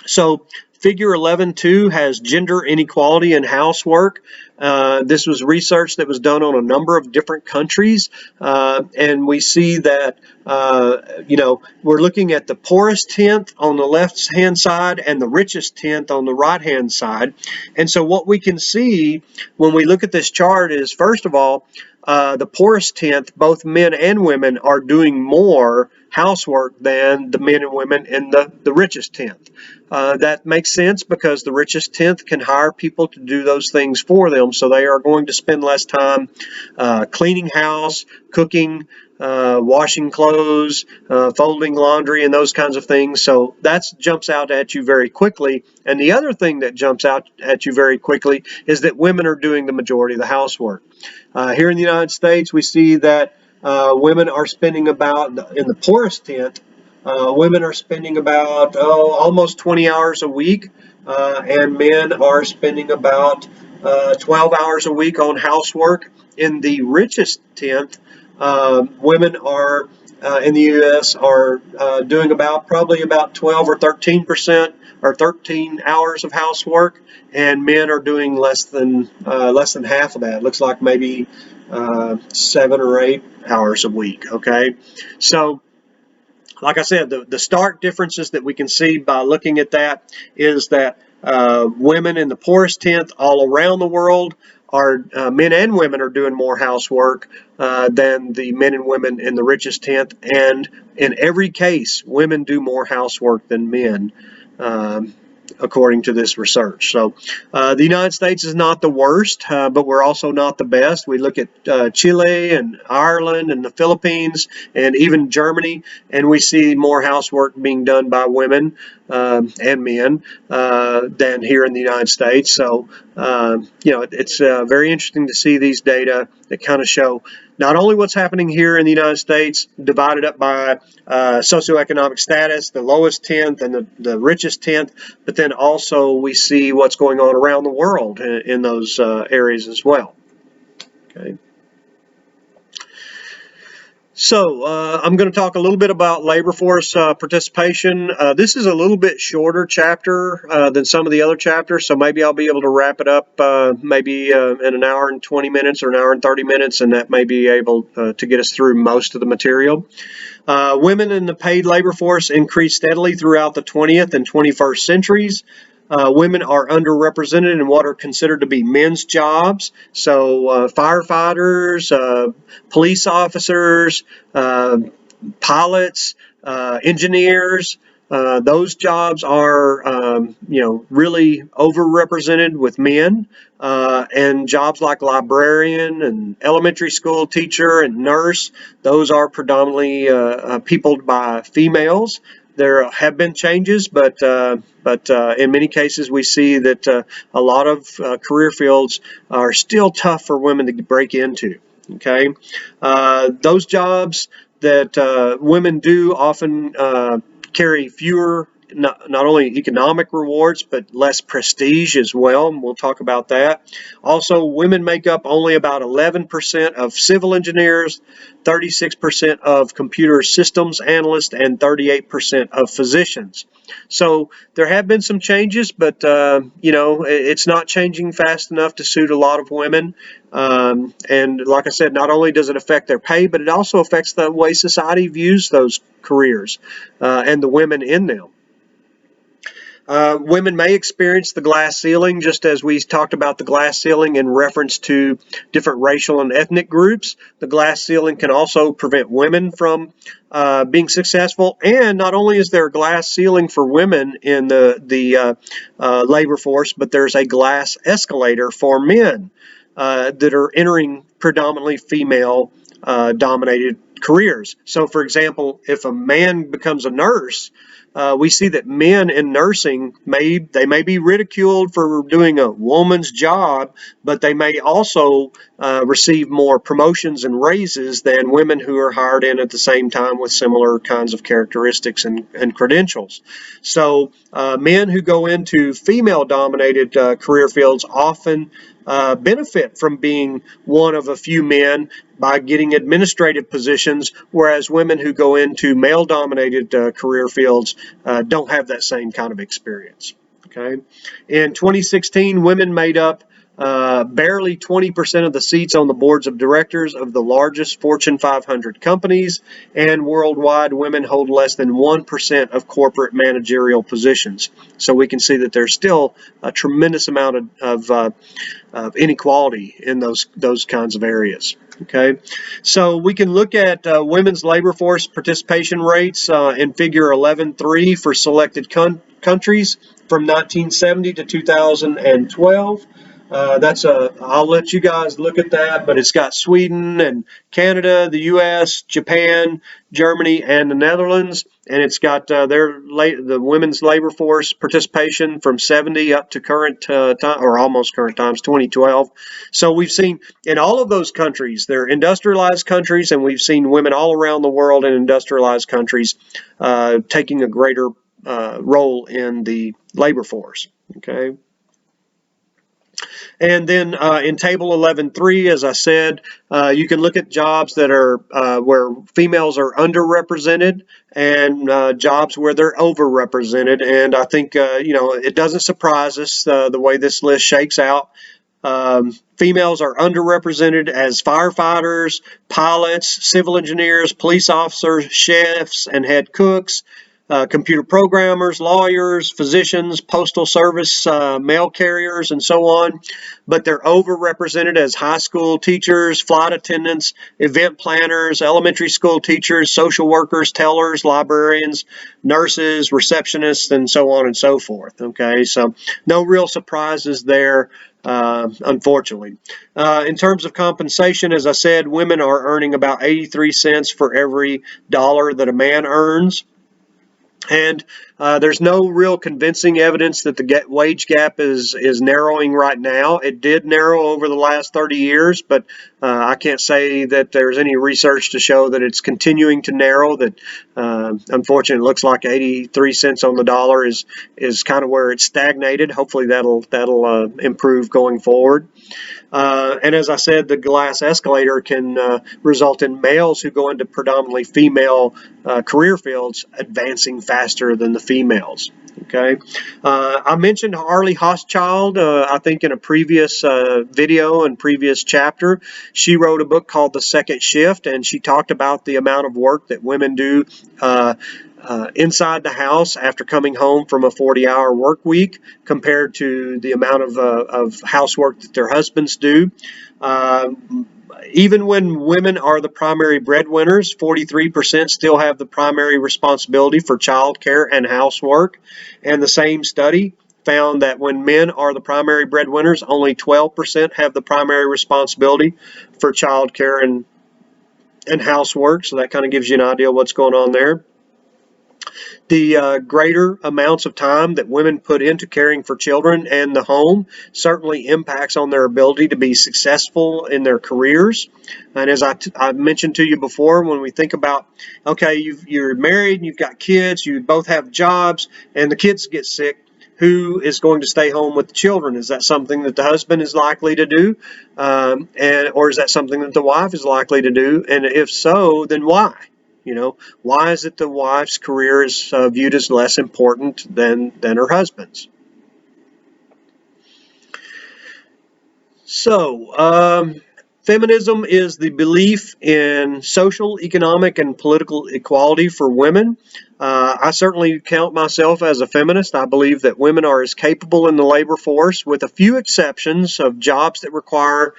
So Figure 11.2 has gender inequality in housework. This was research that was done on a number of different countries, and we see that we're looking at the poorest tenth on the left-hand side and the richest tenth on the right-hand side. And so what we can see when we look at this chart is, first of all, the poorest tenth, both men and women, are doing more housework than the men and women in the richest tenth. That makes sense because the richest tenth can hire people to do those things for them, so they are going to spend less time cleaning house, cooking, washing clothes, folding laundry, and those kinds of things. So that jumps out at you very quickly. And the other thing that jumps out at you very quickly is that women are doing the majority of the housework. Here in the United States, we see that women are spending about, in the poorest tenth, women are spending about almost 20 hours a week and men are spending about 12 hours a week on housework. In the richest tenth, women are in the U.S. are doing probably about 12 or 13% or 13 hours of housework, and men are doing less than half of that. It looks like maybe 7 or 8 hours a week. Okay, so like I said, the stark differences that we can see by looking at that is that women in the poorest tenth all around the world are men and women are doing more housework than the men and women in the richest tenth, and in every case, women do more housework than men. Um, According to this research. So the United States is not the worst, but we're also not the best. We look at Chile and Ireland and the Philippines and even Germany, and we see more housework being done by women and men than here in the United States. So, it's very interesting to see these data that kind of show not only what's happening here in the United States, divided up by socioeconomic status, the lowest tenth and the richest tenth, but then also we see what's going on around the world in those areas as well. Okay. So I'm going to talk a little bit about labor force participation. This is a little bit shorter chapter than some of the other chapters, so maybe I'll be able to wrap it up maybe in an hour and 20 minutes or an hour and 30 minutes, and that may be able to get us through most of the material. Women in the paid labor force increased steadily throughout the 20th and 21st centuries. Women are underrepresented in what are considered to be men's jobs. So firefighters, police officers, pilots, engineers, those jobs are, really overrepresented with men, and jobs like librarian and elementary school teacher and nurse, those are predominantly peopled by females. There have been changes, but in many cases we see that a lot of career fields are still tough for women to break into. Okay, those jobs that women do often carry fewer, not only economic rewards, but less prestige as well. And we'll talk about that. Also, women make up only about 11% of civil engineers, 36% of computer systems analysts, and 38% of physicians. So there have been some changes, but it's not changing fast enough to suit a lot of women. And like I said, not only does it affect their pay, but it also affects the way society views those careers and the women in them. Women may experience the glass ceiling, just as we talked about the glass ceiling in reference to different racial and ethnic groups. The glass ceiling can also prevent women from being successful. And not only is there a glass ceiling for women in the labor force, but there's a glass escalator for men that are entering predominantly female dominated careers. So, for example, if a man becomes a nurse, we see that men in nursing may be ridiculed for doing a woman's job, but they may also receive more promotions and raises than women who are hired in at the same time with similar kinds of characteristics and credentials. So men who go into female-dominated career fields often benefit from being one of a few men by getting administrative positions, whereas women who go into male-dominated career fields don't have that same kind of experience. Okay, in 2016, women made up barely 20% of the seats on the boards of directors of the largest Fortune 500 companies, and worldwide, women hold less than 1% of corporate managerial positions. So we can see that there's still a tremendous amount of inequality in those kinds of areas. Okay, so we can look at women's labor force participation rates in Figure 11.3 for selected countries from 1970 to 2012. I'll let you guys look at that, but it's got Sweden and Canada, the U.S., Japan, Germany, and the Netherlands, and it's got the women's labor force participation from 70 up to current time, or almost current times, 2012. So we've seen in all of those countries, they're industrialized countries, and we've seen women all around the world in industrialized countries taking a greater role in the labor force. Okay. And then in Table 11.3, as I said, you can look at jobs that are where females are underrepresented and jobs where they're overrepresented. And I think, it doesn't surprise us the way this list shakes out. Females are underrepresented as firefighters, pilots, civil engineers, police officers, chefs, and head cooks, computer programmers, lawyers, physicians, postal service, mail carriers, and so on. But they're overrepresented as high school teachers, flight attendants, event planners, elementary school teachers, social workers, tellers, librarians, nurses, receptionists, and so on and so forth. Okay, so no real surprises there. Unfortunately. In terms of compensation, as I said, women are earning about 83 cents for every dollar that a man earns. And there's no real convincing evidence that the wage gap is narrowing right now. It did narrow over the last 30 years, but I can't say that there's any research to show that it's continuing to narrow. That unfortunately, it looks like 83 cents on the dollar is kind of where it's stagnated. Hopefully, that'll improve going forward. And as I said, the glass escalator can result in males who go into predominantly female career fields advancing faster than the females. Okay, I mentioned Harley Hochschild, I think in a previous video and previous chapter. She wrote a book called The Second Shift, and she talked about the amount of work that women do inside the house after coming home from a 40-hour work week compared to the amount of housework that their husbands do. Even when women are the primary breadwinners, 43% still have the primary responsibility for childcare and housework. And the same study found that when men are the primary breadwinners, only 12% have the primary responsibility for childcare and housework. So that kind of gives you an idea of what's going on there. The greater amounts of time that women put into caring for children and the home certainly impacts on their ability to be successful in their careers. And as I mentioned to you before, when we think about, okay, you're married and you've got kids, you both have jobs, and the kids get sick, who is going to stay home with the children? Is that something that the husband is likely to do? Or is that something that the wife is likely to do? And if so, then why? Why is it the wife's career is viewed as less important than her husband's? So, feminism is the belief in social, economic, and political equality for women. I certainly count myself as a feminist. I believe that women are as capable in the labor force, with a few exceptions of jobs that require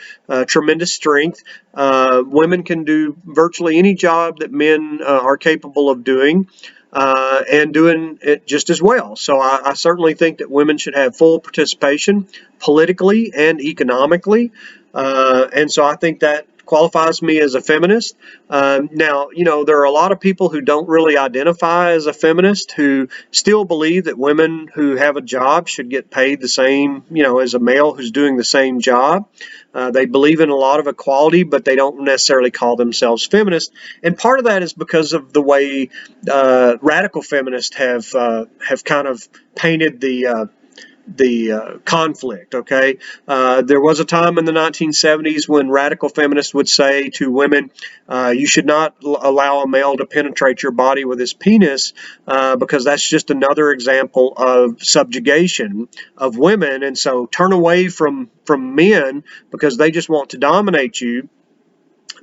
tremendous strength. Women can do virtually any job that men are capable of doing. And doing it just as well. So I certainly think that women should have full participation politically and economically. And so I think that qualifies me as a feminist. Now, there are a lot of people who don't really identify as a feminist who still believe that women who have a job should get paid the same, as a male who's doing the same job. They believe in a lot of equality, but they don't necessarily call themselves feminists. And part of that is because of the way radical feminists have kind of painted the conflict. Okay, there was a time in the 1970s when radical feminists would say to women, you should not allow a male to penetrate your body with his penis because that's just another example of subjugation of women, and so turn away from men because they just want to dominate you.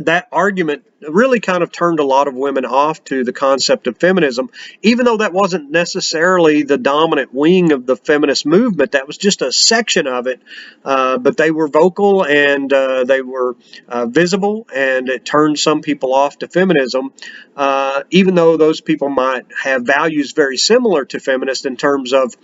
That argument really kind of turned a lot of women off to the concept of feminism, even though that wasn't necessarily the dominant wing of the feminist movement. That was just a section of it, but they were vocal and they were visible, and it turned some people off to feminism, even though those people might have values very similar to feminists in terms of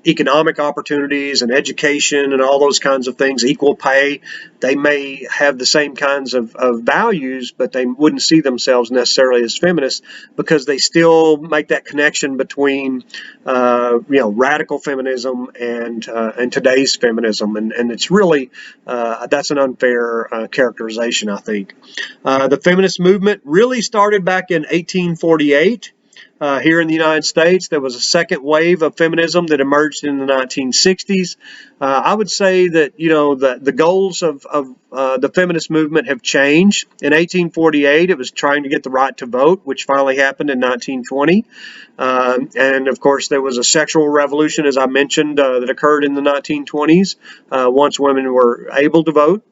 economic opportunities and education and all those kinds of things, equal pay. They may have the same kinds of values, but they wouldn't see themselves necessarily as feminists because they still make that connection between radical feminism and today's feminism, and it's really that's an unfair characterization, I think. The feminist movement really started back in 1848. here in the United States. There was a second wave of feminism that emerged in the 1960s. I would say that, the goals of the feminist movement have changed. In 1848, it was trying to get the right to vote, which finally happened in 1920. And of course, there was a sexual revolution, as I mentioned, that occurred in the 1920s once women were able to vote.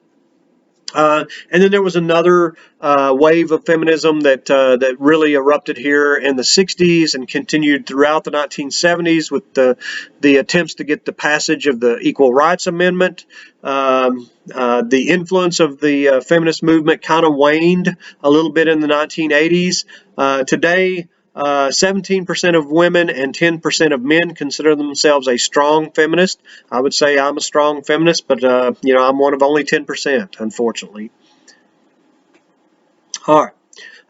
And then there was another wave of feminism that really erupted here in the 60s and continued throughout the 1970s with the attempts to get the passage of the Equal Rights Amendment. The influence of the feminist movement kind of waned a little bit in the 1980s. Today, 17% of women and 10% of men consider themselves a strong feminist. I would say I'm a strong feminist, but I'm one of only 10%, unfortunately. All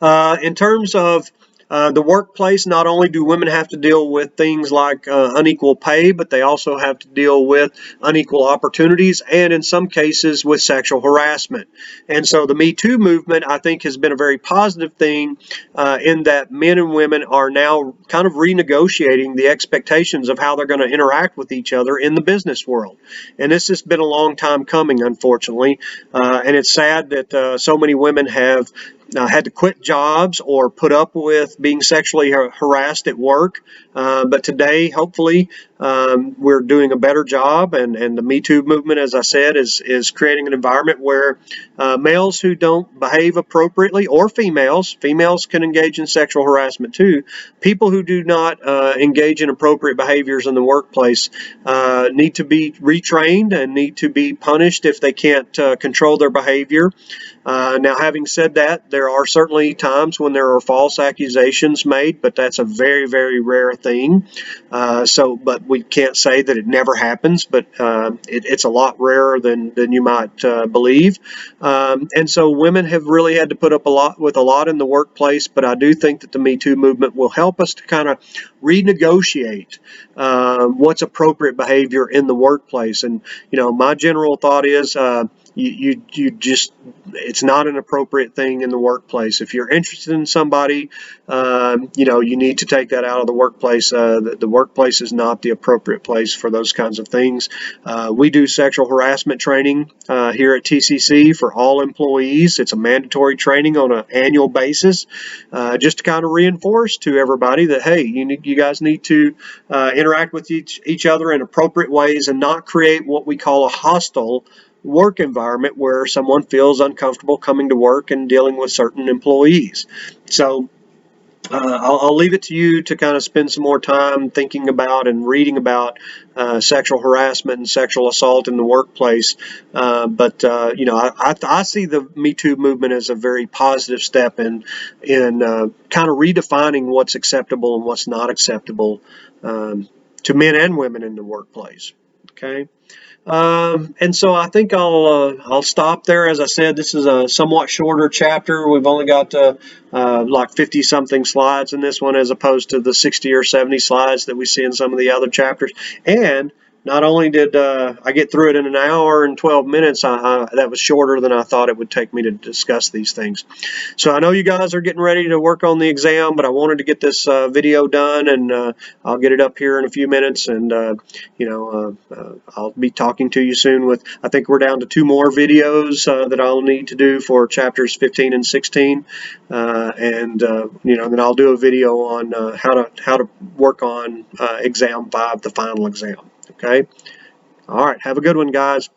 right. In terms of the workplace, not only do women have to deal with things like unequal pay, but they also have to deal with unequal opportunities and in some cases with sexual harassment. And so the Me Too movement, I think, has been a very positive thing in that men and women are now kind of renegotiating the expectations of how they're going to interact with each other in the business world. And this has been a long time coming, unfortunately. And it's sad that so many women have had to quit jobs or put up with being sexually harassed at work. But today, hopefully, we're doing a better job. And the Me Too movement, as I said, is creating an environment where males who don't behave appropriately, or females can engage in sexual harassment too. People who do not engage in appropriate behaviors in the workplace need to be retrained and need to be punished if they can't control their behavior. Now, having said that, there are certainly times when there are false accusations made, but that's a very, very rare thing. But we can't say that it never happens, but it's a lot rarer than you might believe. And so women have really had to put up a lot in the workplace, but I do think that the Me Too movement will help us to kind of renegotiate what's appropriate behavior in the workplace. And, my general thought is, it's not an appropriate thing in the workplace. If you're interested in somebody, you need to take that out of the workplace. The workplace is not the appropriate place for those kinds of things. We do sexual harassment training here at TCC for all employees. It's a mandatory training on an annual basis, just to kind of reinforce to everybody that, hey, you guys need to interact with each other in appropriate ways and not create what we call a hostile work environment where someone feels uncomfortable coming to work and dealing with certain employees. So I'll leave it to you to kind of spend some more time thinking about and reading about sexual harassment and sexual assault in the workplace. I see the Me Too movement as a very positive step in kind of redefining what's acceptable and what's not acceptable to men and women in the workplace. Okay. And so I think I'll stop there. As I said, this is a somewhat shorter chapter. We've only got like 50 something slides in this one, as opposed to the 60 or 70 slides that we see in some of the other chapters. And not only did I get through it in an hour and 12 minutes, that was shorter than I thought it would take me to discuss these things. So I know you guys are getting ready to work on the exam, but I wanted to get this video done, and I'll get it up here in a few minutes, and I'll be talking to you soon I think we're down to 2 more videos that I'll need to do for chapters 15 and 16, then I'll do a video on how to work on exam 5, the final exam. Okay. All right. Have a good one, guys.